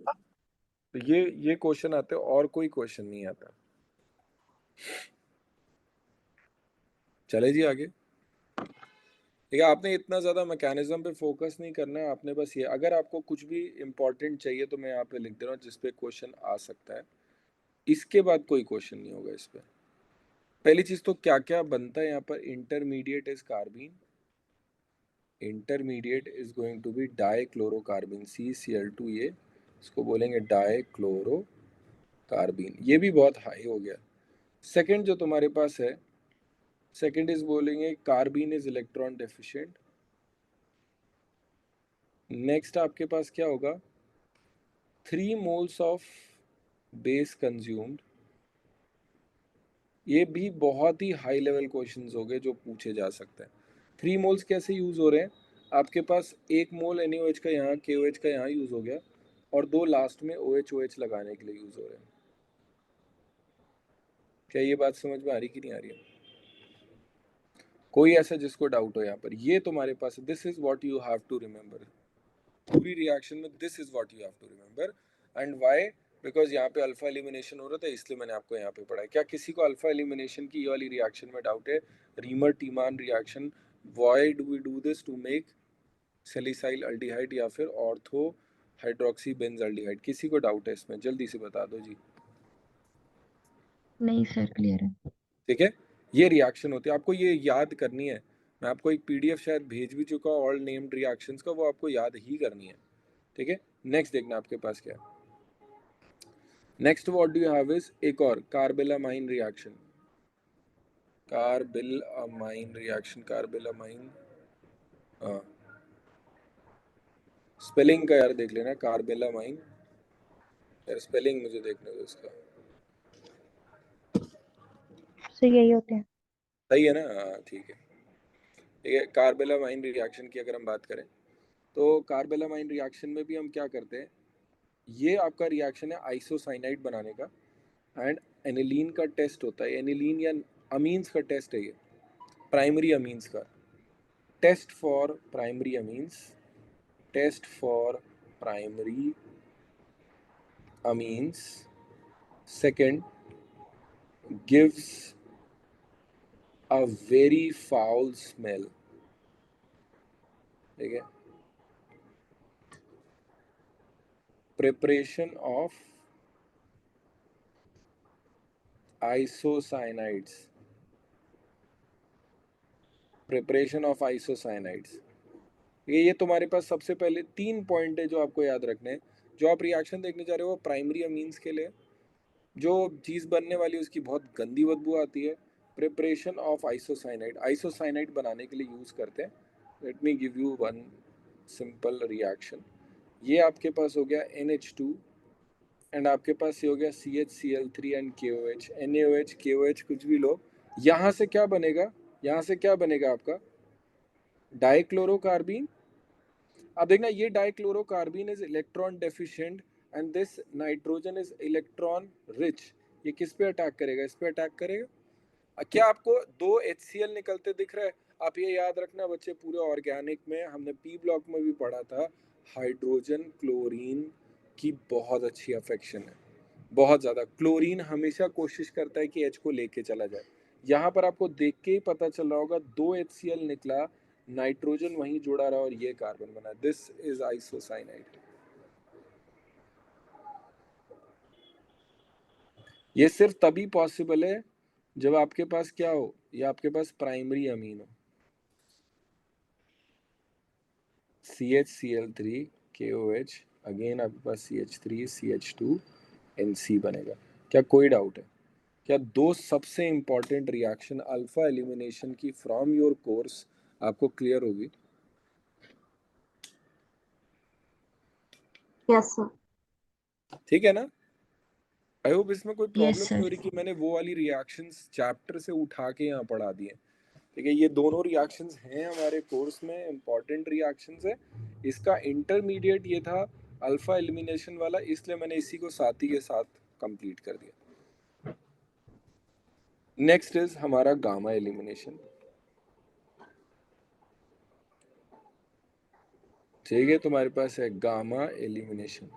तो ये क्वेश्चन आते हैं, और कोई क्वेश्चन नहीं आता। चले जी आगे। ठीक है, आपने इतना ज़्यादा मैकेनिज्म पे फोकस नहीं करना है, आपने बस ये, अगर आपको कुछ भी इंपॉर्टेंट चाहिए तो मैं यहाँ पे लिख दे रहा हूँ जिस पे क्वेश्चन आ सकता है, इसके बाद कोई क्वेश्चन नहीं होगा इस पे। पहली चीज़ तो क्या क्या बनता है यहाँ पर, intermediate is carbene, intermediate is going to be dichlorocarbene, CCl2, ये इसको बोलेंगे डाइक्लोरोकार्बीन, ये भी बहुत हाई हो गया। सेकंड जो तुम्हारे पास है, सेकंड इज बोलेंगे carbene is electron deficient. Next आपके पास क्या होगा, 3 मोल्स ऑफ बेस कंज्यूम्ड, ये भी बहुत ही हाई लेवल क्वेश्चंस हो गए जो पूछे जा सकते हैं। 3 मोल्स कैसे यूज हो रहे हैं, आपके पास 1 मोल NaOH का यहाँ, KOH का यहाँ यूज हो गया, और 2 लास्ट में OH लगाने के लिए यूज हो रहे हैं। क्या ये बात समझ में आ रही कि नहीं आ रही है, कोई ऐसा जिसको डाउट हो यहाँ पर, ये तुम्हारे पास, this is what you have to remember. पूरी रिएक्शन में this is what you have to remember. And why? Because यहाँ पे अल्फा एलिमिनेशन हो रहा था, इसलिए मैंने आपको यहाँ पे पढ़ाया. क्या किसी को अल्फा एलिमिनेशन की ये वाली रिएक्शन में डाउट है? Reimer Tiemann reaction, why do we do this? To make salicylaldehyde या फिर ऑर्थो हाइड्रोक्सी बेंजल्डिहाइड. किसी को डाउट है इसमें? जल्दी से बता दो जी. नहीं सर, क्लियर है. ठीक है, ये रिएक्शन होती है, आपको ये याद करनी है. मैं आपको एक पीडीएफ शायद भेज भी चुका हूँ ऑल नेम्ड रिएक्शंस का, वो आपको याद ही करनी है. ठीक है, नेक्स्ट देखना आपके पास क्या है. Next what do you have is एक और कार्बेलामाइन रिएक्शन. कार्बेलामाइन रिएक्शन, कार्बेलामाइन. हाँ, स्पेलिंग का यार देख लेना, कार्बेलामाइन. यार स्पेलिंग मुझे देखने दो इसका. सर यही होते हैं. सही है ना? हाँ ठीक है. ठीक है, कार्बेलामाइन रिएक्शन की अगर हम बात करें तो कार्बेलामाइन रिएक्शन में भी हम क्या करते हैं, ये आपका रिएक्शन है आइसोसाइनाइड बनाने का. एंड एनिलीन का टेस्ट होता है, एनिलीन या अमीन्स का टेस्ट है ये, प्राइमरी अमीन्स का. Test for primary amines, test for primary amines second gives a very foul smell. ठीक है, preparation of isocianides, preparation of isocyanides. ये तुम्हारे पास सबसे पहले 3 पॉइंट है जो आपको याद रखने हैं. जो आप रिएक्शन देखने जा रहे हो वो प्राइमरी अमीन्स के लिए, जो चीज़ बनने वाली है उसकी बहुत गंदी बदबू आती है. प्रिपरेशन ऑफ आइसोसाइनाइड, आइसोसाइनाइड बनाने के लिए यूज़ करते हैं. Let me give you one simple reaction. ये आपके पास हो गया NH2 एंड आपके पास ये हो गया CHCl3 and KOH, NaOH KOH कुछ भी लो. यहाँ से क्या बनेगा, यहाँ से क्या बनेगा आपका डाइक्लोरोकार्बीन. अब देखना, ये डाइक्लोरोकार्बीन is electron deficient and this nitrogen is electron rich. ये किस पे अटैक करेगा? इस पे अटैक करेगा. क्या आपको 2 HCl निकलते दिख रहा है? आप ये याद रखना बच्चे, पूरे ऑर्गेनिक में हमने पी ब्लॉक में भी पढ़ा था, हाइड्रोजन क्लोरीन की बहुत अच्छी अफेक्शन है, बहुत ज़्यादा. क्लोरीन हमेशा कोशिश करता है कि H को लेके चला जाए. यहाँ पर आपको देख के ही पता चल रहा होगा 2 HCl निकला, नाइट्रोजन वहीं जुड़ा रहा और ये कार्बन बना. This is isocyanide. ये सिर्फ तभी पॉसिबल है जब आपके पास क्या हो, या आपके पास प्राइमरी अमीन हो. CHCl3 KOH, अगेन आपके पास CH3 CH2 NC बनेगा. क्या कोई डाउट है? क्या 2 सबसे इंपॉर्टेंट रिएक्शन अल्फा एलिमिनेशन की फ्रॉम योर कोर्स आपको क्लियर होगी? Yes, sir. ठीक है ना? आई होप इसमें कोई प्रॉब्लम यस नहीं हो सर. रही कि मैंने वो वाली रिएक्शंस चैप्टर से उठा के यहाँ पढ़ा दिए. ठीक है, ये दोनों रिएक्शंस हैं हमारे कोर्स में, इंपॉर्टेंट रिएक्शंस है. इसका इंटरमीडिएट ये था अल्फा एलिमिनेशन वाला, इसलिए मैंने इसी को साथ ही के साथ कंप्लीट कर दिया. नेक्स्ट इज हमारा गामा एलिमिनेशन. ठीक है, तुम्हारे पास है गामा एलिमिनेशन.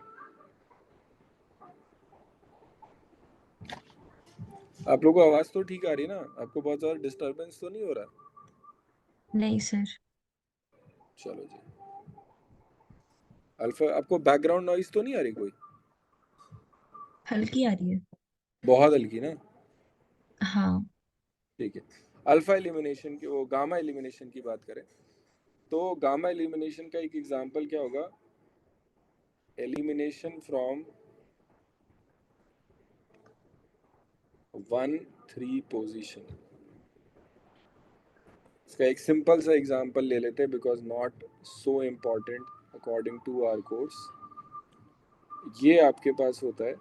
आप लोगों को आवाज तो ठीक आ रही है ना? आपको बहुत ज्यादा डिस्टरबेंस तो नहीं हो रहा? नहीं सर. चलो जी. अल्फा, आपको बैकग्राउंड नॉइज तो नहीं आ रही कोई? हल्की आ रही है. बहुत हल्की ना? हाँ. ठीक है. अल्फा एलिमिनेशन की, वो गामा एलिमिनेशन की बात करें तो गामा एलिमिनेशन का एक एग्जांपल क्या होगा? Elimination from 1,3 position. इसका एक सिंपल सा एग्जांपल ले लेते हैं, because not so important according to our course. ये आपके पास होता है,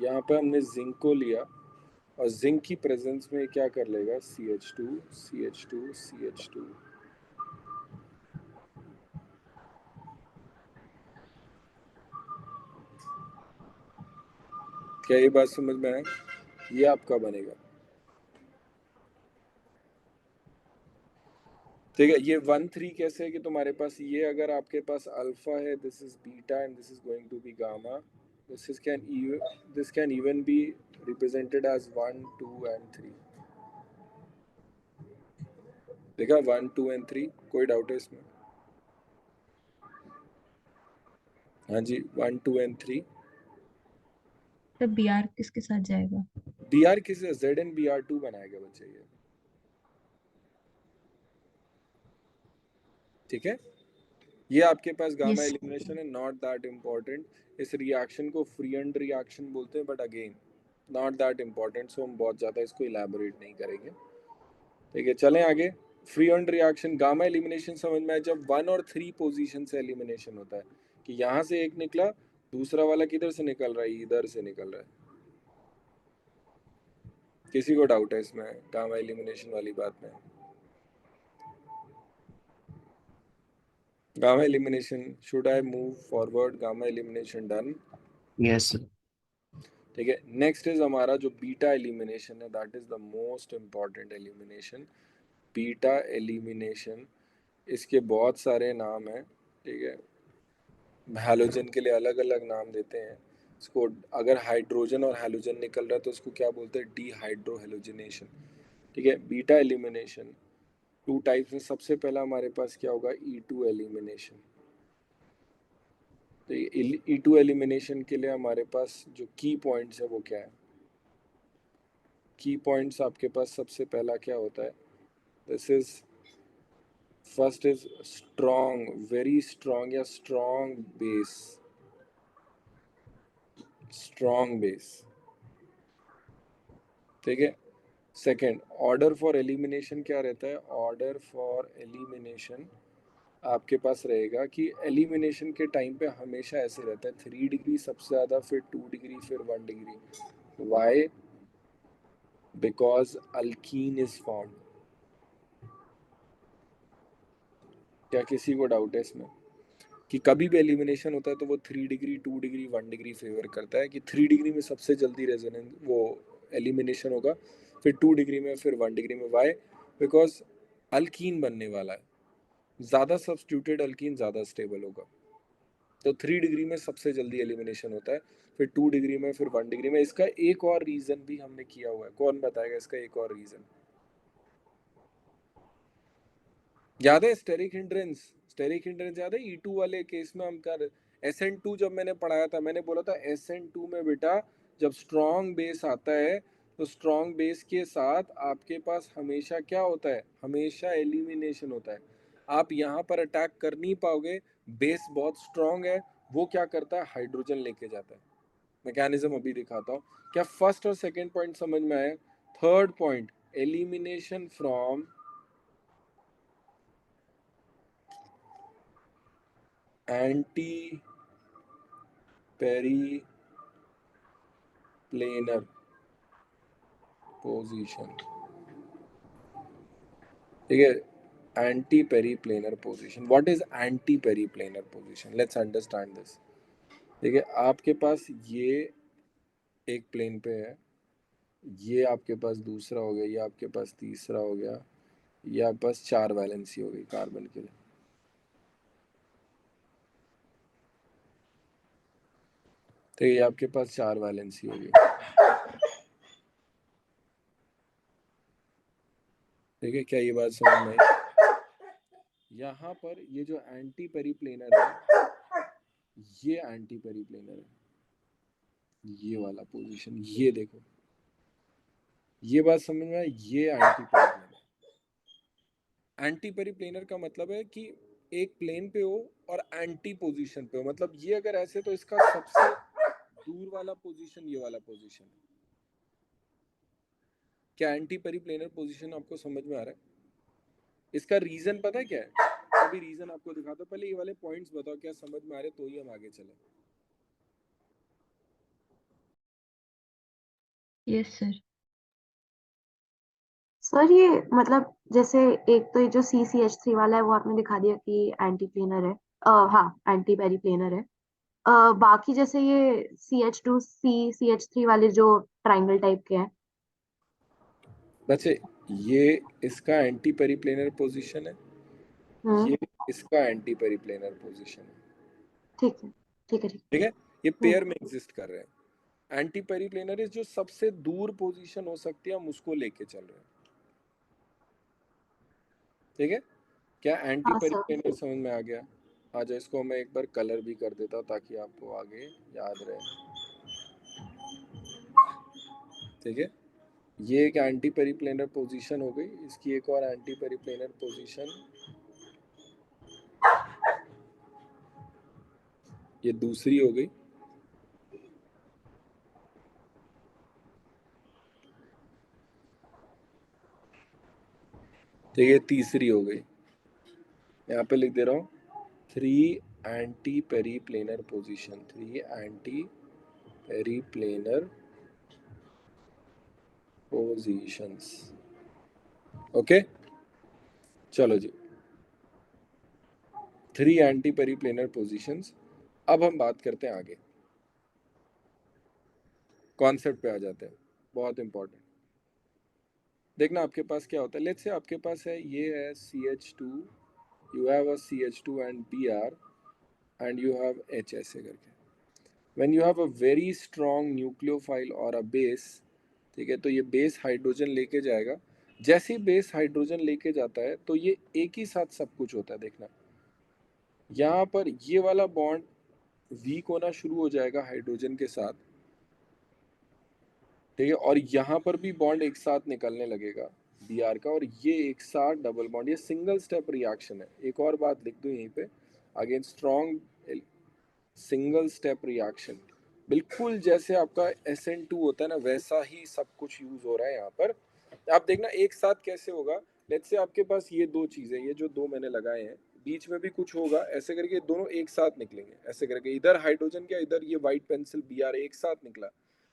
यहाँ पे हमने जिंक को लिया और जिंक की प्रेजेंस में क्या कर लेगा, CH2 CH2 CH2. क्या ये बात समझ में आया? ये आपका बनेगा. ठीक है, ये 1-3 कैसे है कि तुम्हारे पास ये अगर आपके पास अल्फा है, this is beta and this is going to be gamma, this can even be represented as 1, 2 and 3। देखा 1, 2 एंड 3, कोई डाउट है इसमें? हाँ जी, 1, 2 एंड 3। तब बी आर किसके साथ जाएगा? बी आर किसे जेड एंड बी आर 2 बनाएगा बच्चे ये, ठीक है। ये आपके पास गामा यस। एलिमिनेशन है, नॉट दैट इम्पोर्टेंट। इस रिएक्शन को फ्री एंड रिएक्शन बोलते हैं, but again not that important, so हम बहुत ज़्यादा इसको इलेबोरेट नहीं करेंगे। ठीक है, चलें आगे। Free and reaction gamma elimination समझ में आया जब 1 और 3 पोजीशन से एलिमिनेशन होता है, कि यहाँ से एक निकला, दूसरा वाला किधर से निकल रहा है, इधर से निकल रहा है। किसी को डाउट है इसमें गामा एलिमिनेशन वाली बात में? Gamma elimination, should I move forward? Gamma elimination done. Yes, sir. ठीक है, नेक्स्ट इज हमारा जो बीटा एलिमिनेशन है, that is the most important elimination, beta elimination. इसके बहुत सारे नाम हैं, ठीक है, हैलोजन के लिए अलग अलग नाम देते हैं इसको। अगर हाइड्रोजन और हैलोजन निकल रहा है तो उसको क्या बोलते हैं, डीहाइड्रोहेलोजिनेशन। ठीक है, बीटा एलिमिनेशन 2 टाइप्स में। सबसे पहला हमारे पास क्या होगा, E2 एलिमिनेशन। तो E2 एलिमिनेशन के लिए हमारे पास जो की पॉइंट्स है वो क्या है? की पॉइंट्स आपके पास सबसे पहला क्या होता है, this is first is strong, very strong या स्ट्रॉन्ग बेस, स्ट्रॉन्ग बेस। ठीक है, सेकेंड ऑर्डर फॉर एलिमिनेशन क्या रहता है, ऑर्डर फॉर एलिमिनेशन आपके पास रहेगा कि एलिमिनेशन के टाइम पे हमेशा ऐसे रहता है, 3 डिग्री सबसे ज़्यादा, फिर 2 डिग्री, फिर 1 degree. Why? Because alkene is form. क्या किसी को डाउट है इसमें कि कभी भी एलिमिनेशन होता है तो वो 3 डिग्री, 2 डिग्री, 1 डिग्री फेवर करता है, कि 3 डिग्री में सबसे जल्दी रेजोनेंस वो एलिमिनेशन होगा, फिर 2 डिग्री में, फिर 1 डिग्री में। वाई? बिकॉज अल्कीन बनने वाला है, ज़्यादा सब्स्टिट्यूटेड अल्कीन ज़्यादा स्टेबल होगा। तो 3 डिग्री में सबसे जल्दी एलिमिनेशन होता है, फिर 2 डिग्री में, फिर 1 डिग्री में। इसका एक और रीज़न भी हमने किया हुआ है, कौन बताएगा इसका एक और रीज़न? याद है स्टेरिक हिंड्रेंस? स्टेरिक हिंड्रेंस याद है E2 वाले केस में हम कर SN2 जब मैंने पढ़ाया था, मैंने बोला था SN2 में बेटा जब स्ट्रॉन्ग बेस आता है तो स्ट्रॉन्ग बेस के साथ आपके पास हमेशा क्या होता है, हमेशा एलिमिनेशन होता है। आप यहाँ पर अटैक कर नहीं पाओगे, बेस बहुत स्ट्रॉन्ग है, वो क्या करता है, हाइड्रोजन लेके जाता है। मैकेनिज्म अभी दिखाता हूँ। क्या फर्स्ट और सेकेंड पॉइंट समझ में आया? Third point, elimination from anti periplanar position. ठीक है, anti periplanar position. What is anti periplanar position? Let's understand this. ठीक है, आपके पास ये एक प्लेन पे है, ये आपके पास दूसरा हो गया, ये आपके पास तीसरा हो गया, ये आपके पास 4 वैलेंसी हो गई कार्बन के लिए। तो ये आपके पास 4 वैलेंसी हो गई। ठीक है, क्या ये बात समझ में आई? यहाँ पर ये जो एंटी पेरीप्लेनर है, ये एंटी पेरीप्लेनर है, ये वाला पोजीशन, ये देखो, ये बात समझ में आई? ये एंटी पेरीप्लेनर। एंटी पेरीप्लेनर का मतलब है कि एक प्लेन पे हो और एंटी पोजीशन पे हो, मतलब ये अगर ऐसे तो इसका सबसे दूर वाला पोजीशन ये वाला पोजीशन है। क्या एंटी पेरीप्लेनर पोजीशन आपको समझ में आ रहा है? इसका रीजन पता है क्या है? अभी रीजन आपको दिखाता हूं, पहले ये वाले पॉइंट्स बताओ क्या समझ में आ रहे, तो ही हम आगे चले। Yes sir. सर ये मतलब जैसे एक तो ये जो CCH3 वाला है वो आपने दिखा दिया कि एंटी प्लेनर है, हाँ एंटी पेरी प्लेनर है। बाकी जैसे ये CH2C CH3 वाले जो ट्राइंगल टाइप के हैं। बच्चे ये इसका एंटी पेरीप्लेनर पोजीशन है, ये इसका एंटी पेरिप्लेनर पोजीशन है। ठीक है ठीक है ठीक ठीक है, ये हम्म पेयर में एग्जिस्ट कर रहे हैं। एंटी पेरिप्लेनर इज जो सबसे दूर पोजीशन हो सकती है, हम उसको लेके चल रहे हैं। ठीक है, क्या एंटी हाँ सर पेरिप्लेनर समझ में आ गया? आ जाए, इसको मैं एक बार कलर भी कर देता ताकि आपको आगे याद रहे। ठीक है, ये एक एंटी पेरिप्लेनर पोजीशन हो गई। इसकी एक और एंटी पेरिप्लेनर पोजीशन, ये दूसरी हो गई। तो ये तीसरी हो गई। यहाँ पे लिख दे रहा हूँ 3 anti periplanar position, 3 anti periplanar positions. Okay, चलो जी, 3 एंटी पेरिप्लेनर पोजीशंस। अब हम बात करते हैं आगे, कॉन्सेप्ट पे आ जाते हैं, बहुत इंपॉर्टेंट। देखना आपके पास क्या होता है। लेट्स से आपके पास है, ये है CH2, you have a CH2 and Br and you have H ऐसे करके। when you have a very strong nucleophile or a base, ठीक है, तो ये बेस हाइड्रोजन लेके जाएगा। जैसे ही बेस हाइड्रोजन लेके जाता है तो ये एक ही साथ सब कुछ होता है। देखना यहाँ पर ये वाला बॉन्ड वीक होना शुरू हो जाएगा हाइड्रोजन के साथ। ठीक है, और यहाँ पर भी बॉन्ड एक साथ निकलने लगेगा Br का, और ये एक साथ डबल बॉन्ड। ये सिंगल स्टेप रिएक्शन है। एक और बात लिख दूं यहीं पे, again strong single step reaction. बिल्कुल जैसे आपका SN2 होता है ना, वैसा ही सब कुछ यूज हो रहा है यहाँ पर। आप देखना एक साथ कैसे होगा। लेट्स से आपके पास ये दो चीजें, ये जो दो मैंने लगाए हैं, बीच में भी कुछ होगा ऐसे करके, दोनों एक साथ निकलेंगे ऐसे करके। इधर हाइड्रोजन का, इधर ये व्हाइट पेंसिल Br एक साथ निकला।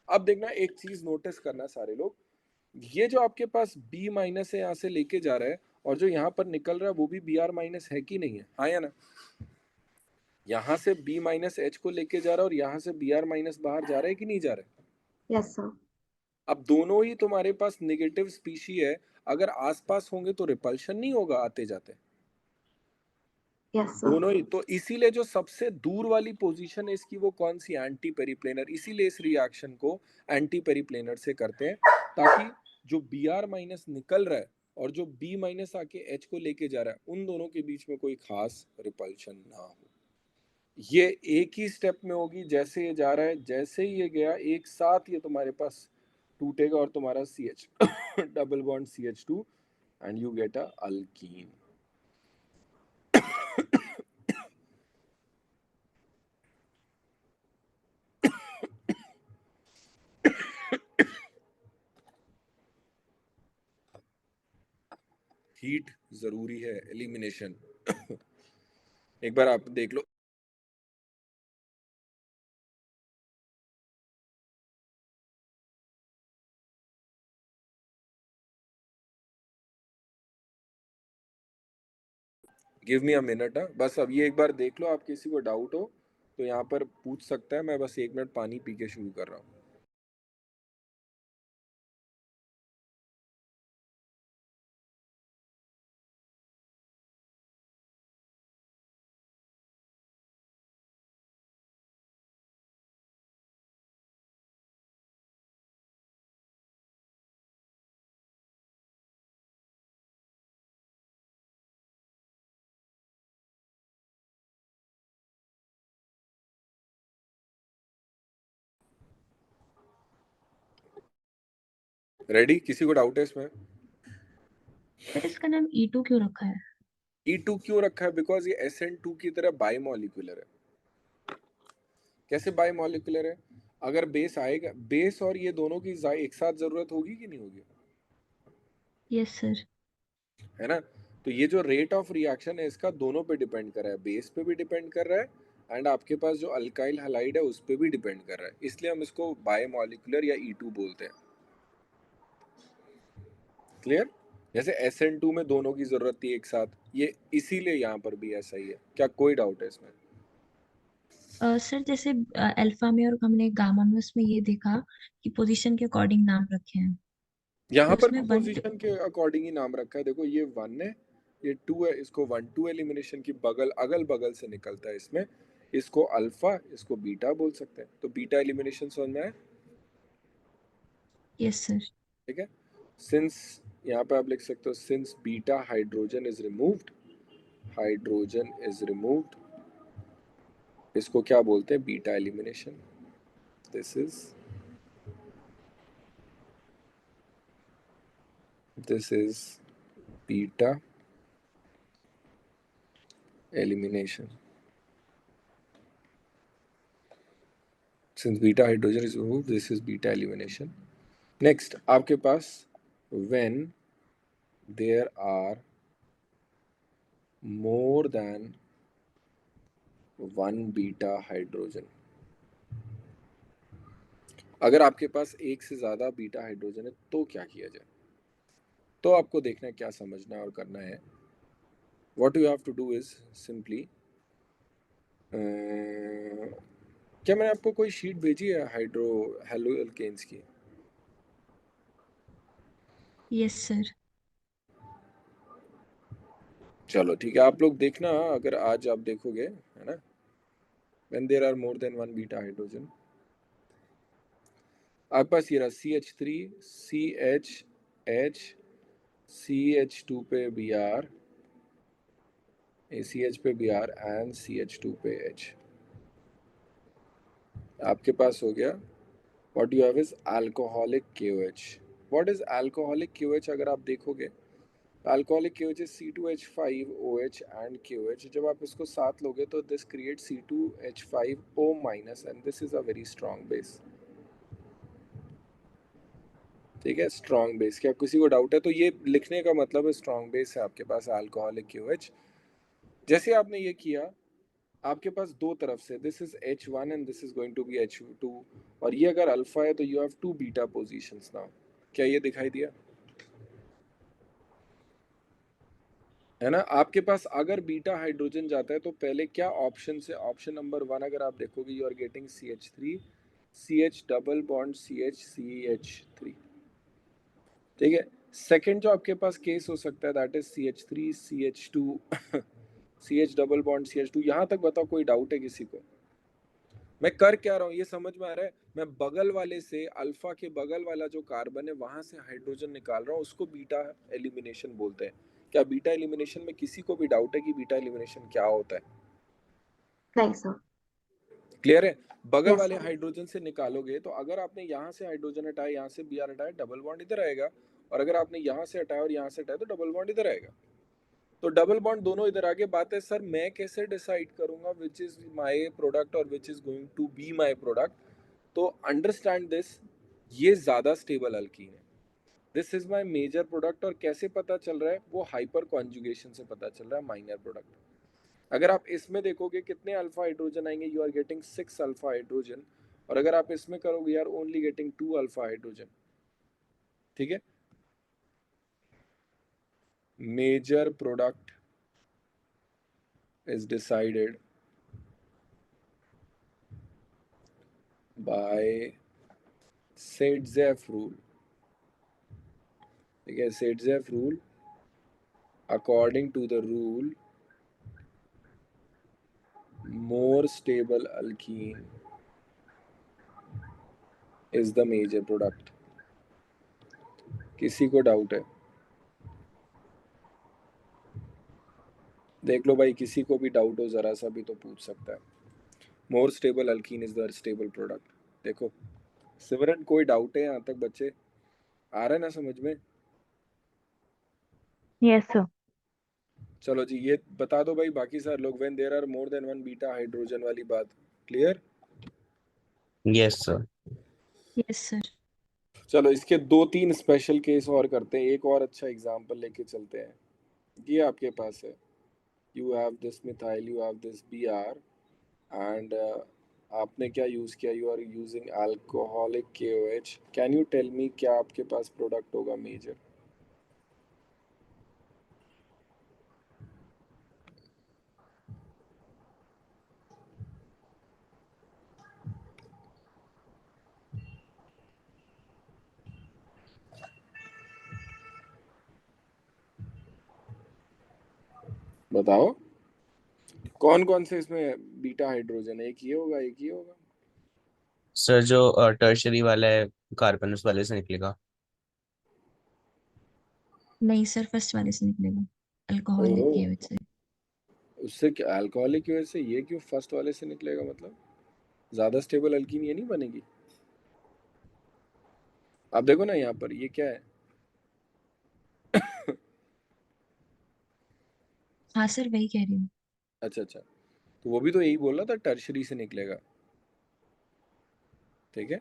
अब देखना एक चीज नोटिस करना सारे लोग, ये जो आपके पास B माइनस है यहाँ से लेके जा रहा है, और जो यहाँ पर निकल रहा है वो भी Br माइनस है कि नहीं है? हाँ या ना? यहाँ से B माइनस H को लेके जा रहा है और यहाँ से Br माइनस बाहर जा रहा है कि नहीं जा रहा है? यस सर अब दोनों ही तुम्हारे पास नेगेटिव स्पीशी है, अगर आसपास होंगे तो रिपल्शन नहीं होगा आते जाते। यस सर दोनों ही तो, इसीलिए जो सबसे दूर वाली पोजीशन है इसकी, वो कौन सी? एंटी पेरिप्लेनर। इसीलिए इस रिएक्शन को एंटी पेरिप्लेनर से करते हैं, ताकि जो Br माइनस निकल रहा है और जो B माइनस आके H को लेके जा रहा है, उन दोनों के बीच में कोई खास रिपल्शन ना हो। ये एक ही स्टेप में होगी। जैसे ये जा रहा है, जैसे ही ये गया, एक साथ ये तुम्हारे पास टूटेगा और तुम्हारा CH double bond CH2 and you get a alkyne. Heat जरूरी है, एलिमिनेशन। एक बार आप देख लो, गिव मी अ मिनट। बस अब ये एक बार देख लो, आप किसी को डाउट हो तो यहाँ पर पूछ सकता है। मैं बस 1 मिनट पानी पी के शुरू कर रहा हूँ। रेडी? किसी को डाउट है इसमें? सर इसका नाम E2 क्यों रखा है? E2 क्यों रखा है? बिकॉज ये SN2 की तरह बाइमोलिकुलर है। कैसे बाइमोलिकुलर है? अगर बेस आएगा, बेस और ये दोनों की एक साथ जरूरत होगी कि नहीं होगी? Yes sir. है ना? तो ये जो रेट ऑफ रिएक्शन है इसका दोनों पे डिपेंड कर रहा है, बेस पे भी डिपेंड कर रहा है एंड आपके पास जो अल्काइल हैलाइड है उस पे भी डिपेंड कर रहा है। इसलिए हम इसको बायोमोलिकुलर या E2 बोलते हैं। क्लियर? जैसे SN2 में दोनों की जरूरत थी एक साथ, ये इसीलिए यहाँ पर भी ऐसा ही है। क्या कोई डाउट है इसमें? सर जैसे अल्फा में और हमने गामा में उसमें ये देखा कि पोजीशन के अकॉर्डिंग नाम रखे हैं, यहाँ तो पर उसमें भी पोजीशन के अकॉर्डिंग ही नाम रखा है। देखो ये 1 है ये 2 है, इसको 1,2 एलिमिनेशन की बगल अगल बगल से निकलता है इसमें, इसको अल्फा, इसको बीटा बोल सकते हैं। तो बीटा एलिमिनेशन समझ में आया? Yes sir. ठीक है। सिंस यहाँ पे आप लिख सकते हो since beta hydrogen is removed, hydrogen is removed, इसको क्या बोलते हैं? Beta elimination. This is beta elimination. Since beta hydrogen is removed, this is beta elimination. Next, आपके पास when there are more than one beta hydrogen, अगर आपके पास एक से ज्यादा बीटा हाइड्रोजन है तो क्या किया जाए? तो आपको देखना है, क्या समझना है और करना है। What you have to do is simply क्या मैंने आपको कोई शीट भेजी है हाइड्रो हेलो एल्केन्स की? Yes sir. चलो ठीक है, आप लोग देखना, अगर आज आप देखोगे, है ना, when there are more than one beta hydrogen, आपके पास ये रहा CH3 CH CH2 पे Br, ACH पे Br एंड CH2 पे H। आपके पास हो गया what you have is alcoholic KOH। what is alcoholic KOH? अगर आप देखोगे alcoholic KOH is C2H5OH and KOH। जब आप इसको साथ लोगे तो this creates C2H5O minus and this is a very strong base। ठीक है, स्ट्रॉन्ग बेस। क्या किसी को डाउट है? तो ये लिखने का मतलब है स्ट्रॉन्ग बेस है आपके पास अल्कोहलिक क्यूएच। जैसे आपने ये किया, आपके पास दो तरफ से this is H1 and this is going to be H2, और ये अगर अल्फा है तो you have two beta positions now. क्या ये दिखाई दिया? है ना? आपके पास अगर बीटा हाइड्रोजन जाता है तो पहले क्या ऑप्शन से, ऑप्शन नंबर 1 अगर आप देखोगे, you are getting CH3 CH double bond CH CH3। ठीक है। सेकंड जो आपके पास केस हो सकता है that is CH3 CH2 CH double bond CH2। यहां तक बताओ कोई डाउट है किसी को? मैं कर क्या रहा हूँ ये समझ में आ रहा है? मैं बगल वाले से, अल्फा के बगल वाला जो कार्बन है वहां से हाइड्रोजन निकाल रहा हूँ, उसको बीटा एलिमिनेशन बोलते हैं। क्या बीटा एलिमिनेशन में किसी को भी डाउट है कि बीटा एलिमिनेशन क्या होता है? नहीं सर। क्लियर है? बगल यस वाले सर। हाइड्रोजन से निकालोगे तो अगर आपने यहाँ से हाइड्रोजन हटाया, यहाँ से Br हटाया, डबल बॉन्ड इधर आएगा, और अगर आपने यहाँ से हटाया और यहाँ से हटाया तो डबल बॉन्ड इधर आएगा। तो डबल बॉन्ड दोनों इधर आगे। बात है सर मैं कैसे डिसाइड करूंगा विच इज माय प्रोडक्ट और which is going to be my product? तो अंडरस्टैंड दिस, ये ज्यादा स्टेबल अल्कीन है, this is my major product. और कैसे पता चल रहा है? वो हाइपर कॉन्जुगेशन से पता चल रहा है माइनर प्रोडक्ट। अगर आप इसमें देखोगे कितने अल्फा हाइड्रोजन आएंगे, you are getting 6 alpha hydrogen, और अगर आप इसमें करोगे you are only getting 2 alpha hydrogen. ठीक है। Major product is decided by Setzeff rule। ठीक है, Setzeff rule, according to the rule, more stable alkene is the major product। किसी को डाउट है? देख लो भाई, किसी को भी डाउट हो जरा सा भी तो पूछ सकता है। More stable alkene is the stable product. देखो सिमरन, कोई डाउट है यहाँ तक बच्चे? आ रहा है ना समझ में? Yes sir. चलो जी, ये बता दो भाई बाकी सारे लोग, when there are more than one beta hydrogen वाली बात clear? Yes, sir. Yes sir. चलो इसके दो तीन स्पेशल केस और करते हैं, एक और अच्छा एग्जांपल लेके चलते हैं। ये आपके पास है, you have this methyl, you have this Br, and आपने क्या यूज किया? You are using alcoholic KOH। Can you tell me क्या आपके पास प्रोडक्ट होगा मेजर? बताओ कौन कौन से इसमें बीटा हाइड्रोजन है? एक ये होगा, एक ये होगा। सर जो टर्शरी वाला है कार्बन उस वाले से निकलेगा। नहीं सर, फर्स्ट वाले से निकलेगा, अल्कोहलिक ओह, की वजह से। उससे क्या अल्कोहलिक की वजह से? ये क्यों फर्स्ट वाले से निकलेगा? मतलब ज्यादा स्टेबल अल्कीन ये नहीं बनेगी? आप देखो ना यहाँ पर ये क्या है। हाँ सर, वही कह रही हूँ। अच्छा अच्छा, तो वो भी तो यही बोल रहा था, टर्शरी से निकलेगा। ठीक है,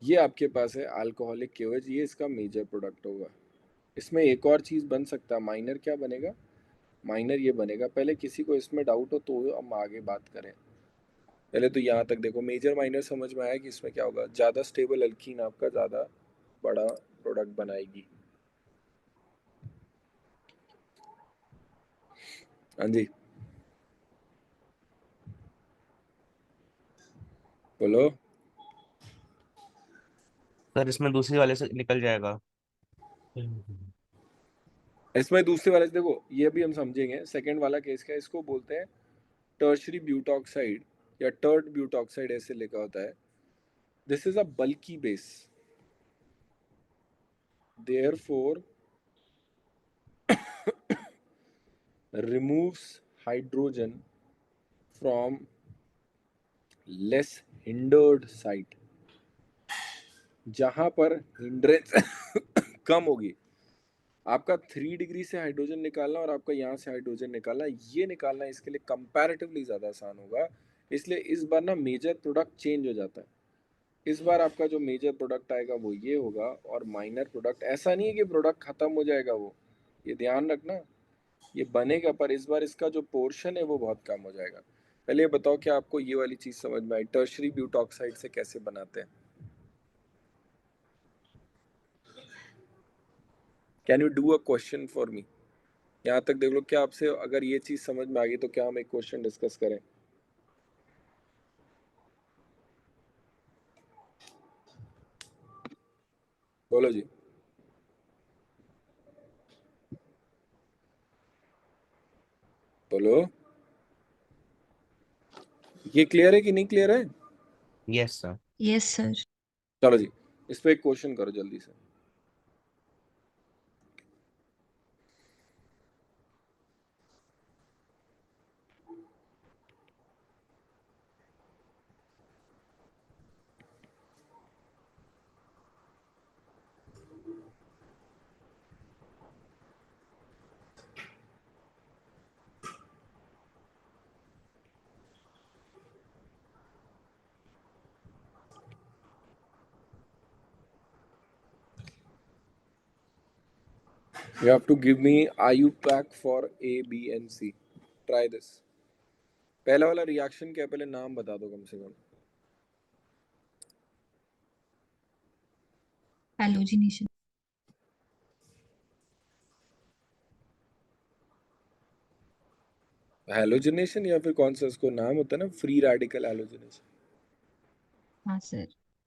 ये आपके पास है अल्कोहलिक केवज, ये इसका मेजर प्रोडक्ट होगा। इसमें एक और चीज बन सकता है, माइनर। क्या बनेगा? माइनर ये बनेगा। पहले किसी को इसमें डाउट हो तो हम आगे बात करें। पहले तो यहाँ तक देखो, मेजर माइनर समझ में आया कि इसमें क्या होगा। ज्यादा स्टेबल अल्कीन आपका ज्यादा बड़ा प्रोडक्ट बनाएगी। हाँ जी, बोलो। सर इसमें दूसरी वाले से निकल जाएगा। इसमें दूसरे वाले से देखो, ये भी हम समझेंगे। सेकंड वाला केस क्या है, इसको बोलते हैं टर्शरी ब्यूटॉक्साइड या टर्ड ब्यूटॉक्साइड, ऐसे लिखा होता है। This is a bulky base, therefore removes hydrogen from less hindered site। जहां पर हिंड्रेंस कम होगी। आपका 3 डिग्री से हाइड्रोजन निकालना और आपका यहाँ से हाइड्रोजन निकालना, ये निकालना इसके लिए कंपैरेटिवली ज़्यादा आसान होगा। इसलिए इस बार ना मेजर प्रोडक्ट चेंज हो जाता है। इस बार आपका जो मेजर प्रोडक्ट आएगा वो ये होगा, और माइनर प्रोडक्ट ऐसा नहीं है कि प्रोडक्ट खत्म हो जाएगा वो, ये ध्यान रखना। ये बनेगा, पर इस बार इसका जो पोर्शन है वो बहुत कम हो जाएगा। पहले ये बताओ कि आपको ये वाली चीज समझ में आई, टर्शरी ब्यूटॉक्साइड से कैसे बनाते हैं? Can you do a question for me? यहाँ तक देख लो, क्या आपसे अगर ये चीज समझ में आ गई तो क्या हम एक क्वेश्चन डिस्कस करें? बोलो जी। बोलो, ये क्लियर है कि नहीं क्लियर है? Yes sir. Yes sir. चलो जी, इस पे एक क्वेश्चन करो जल्दी से। You have to give me IUPAC for A, B and C. Try this. पहला वाला रिएक्शन क्या है, पहले नाम बता दो कम से कम। हैलोजिनेशन। हैलोजिनेशन, या फिर कौन सा उसको नाम होता है ना, फ्री रेडिकल हैलोजिनेशन, हाँ सर।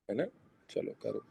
है ना? चलो करो।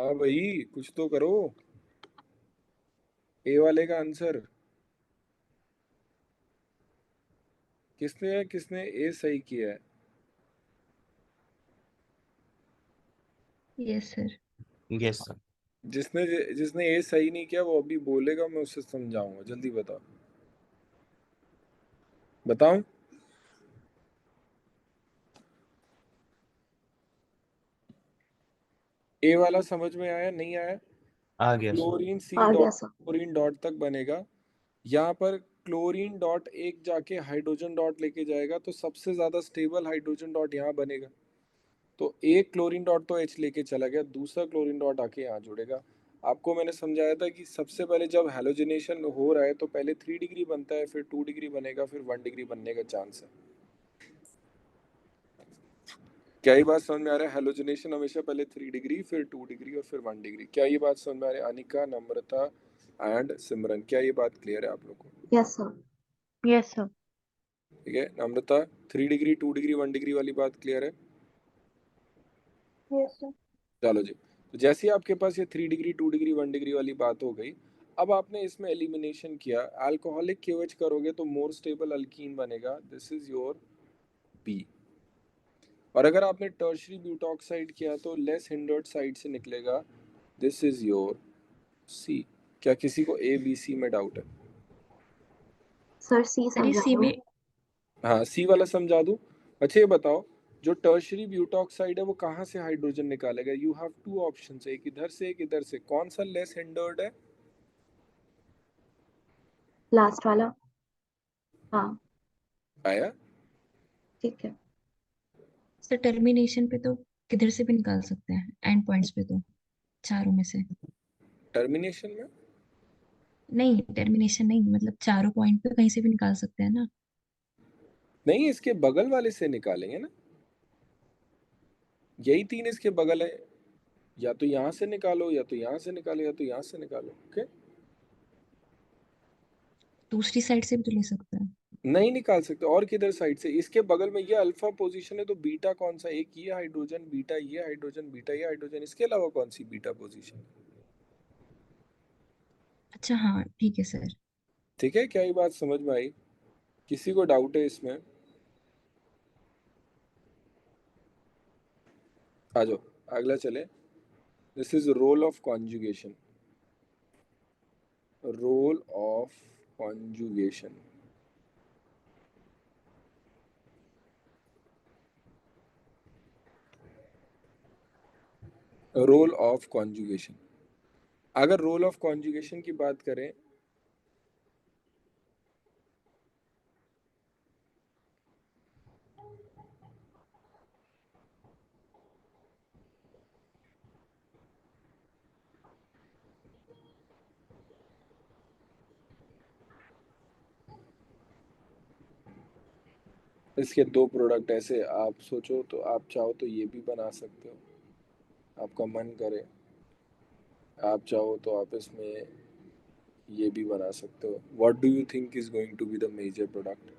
हाँ भाई, कुछ तो करो। ए वाले का आंसर किसने किसने ए सही किया है? Yes sir. Yes sir. जिसने जिसने ए सही नहीं किया वो अभी बोलेगा, मैं उसे समझाऊंगा। जल्दी बताओ। बताओ। ए वाला समझ में आया नहीं आया? आ गया सर। क्लोरीन सी आ गया डॉट सर। क्लोरीन डॉट तक बनेगा। यहाँ पर क्लोरीन डॉट एक जाके हाइड्रोजन डॉट लेके जाएगा, तो सबसे ज्यादा स्टेबल हाइड्रोजन डॉट यहाँ बनेगा। तो एक क्लोरीन डॉट तो एच लेके चला गया, दूसरा क्लोरीन डॉट आके यहाँ जुड़ेगा। आपको मैंने समझाया था कि सबसे पहले जब हैलोजिनेशन हो रहा है तो पहले 3 डिग्री बनता है, फिर 2 डिग्री बनेगा, फिर 1 डिग्री बनने का चांस है। क्या ये बात समझ में आ रहा है? हैलोजिनेशन हमेशा पहले 3 डिग्री, फिर 2 डिग्री और फिर 1 डिग्री। क्या ये बात समझ में आ रही है? अनिका, नम्रता एंड सिमरन, क्या ये बात क्लियर है आप लोग को? Yes sir. Yes sir. ठीक है नम्रता, 3 डिग्री 2 डिग्री 1 डिग्री वाली बात क्लियर है? Yes sir. चलो जी। तो जैसे ही आपके पास ये 3 डिग्री 2 डिग्री 1 डिग्री वाली बात हो गई, अब आपने इसमें एलिमिनेशन किया, अल्कोहलिक KOH करोगे तो मोर स्टेबल अल्कीन बनेगा, दिस इज योर बी। और अगर आपने टर्शरी ब्यूटॉक्साइड किया तो लेस हिंडर्ड साइड से निकलेगा, दिस इज योर सी। क्या किसी को ए बी सी में डाउट है? सर सी सर ये समझा सी दो। में हाँ, सी वाला समझा दूं। अच्छा ये बताओ, जो टर्शरी ब्यूटॉक्साइड है वो कहाँ से हाइड्रोजन निकालेगा? यू हैव टू ऑप्शंस, एक इधर से एक इधर से। कौन सा लेस हिंडर्ड है? लास्ट वाला। हाँ आया? ठीक है। सर टर्मिनेशन पे तो किधर से भी निकाल सकते हैं, एंड पॉइंट्स पे तो चारों में से। टर्मिनेशन में? नहीं, टर्मिनेशन नहीं, मतलब चारों पॉइंट पे कहीं से भी निकाल सकते हैं ना। नहीं, इसके बगल वाले से निकालेंगे ना। यही तीन इसके बगल है, या तो यहाँ से निकालो, या तो यहाँ से निकालो, या तो यहाँ से निकालो। ओके, दूसरी साइड से भी तो ले सकते हैं। नहीं निकाल सकते। और किधर साइड से? इसके बगल में ये अल्फा पोजीशन है, तो बीटा कौन सा? एक ये हाइड्रोजन, बीटा ये हाइड्रोजन, बीटा ये हाइड्रोजन, इसके अलावा कौन सी बीटा पोजीशन है? अच्छा हाँ ठीक है सर। ठीक है, क्या ये बात समझ में आई? किसी को डाउट है इसमें? आ जाओ, अगला चले। This is role of conjugation. Role of conjugation. Role of conjugation. अगर रोल ऑफ कॉन्जुगेशन की बात करें, इसके दो प्रोडक्ट ऐसे आप सोचो, तो आप चाहो तो ये भी बना सकते हो, आपका मन करे। आप चाहो तो आप इसमें ये भी बना सकते हो। What do you think is going to be the major product?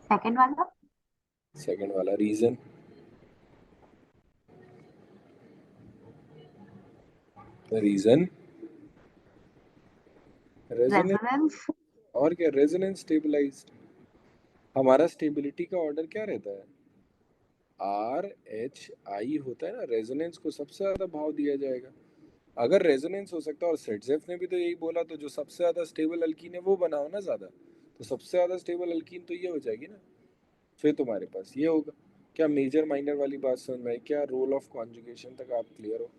Second वाला। सेकंड वाला। रीजन? Reason resonance. रेजोनेंस। और क्या? Resonance stabilized. हमारा स्टेबिलिटी का ऑर्डर क्या रहता है? RHI होता है ना। रेजोनेंस को सबसे ज्यादा भाव दिया जाएगा। अगर रेजोनेंस हो सकता है, और सेटजेफ ने भी तो यही बोला, तो जो सबसे ज्यादा स्टेबल अल्कीन है वो बनाओ ना ज्यादा। तो सबसे ज्यादा स्टेबल अल्कीन तो ये हो जाएगी ना। फिर तुम्हारे पास ये होगा। क्या मेजर माइनर वाली बात समझ में आई? क्या रोल ऑफ कॉन्जुगेशन तक आप क्लियर हो?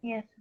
यस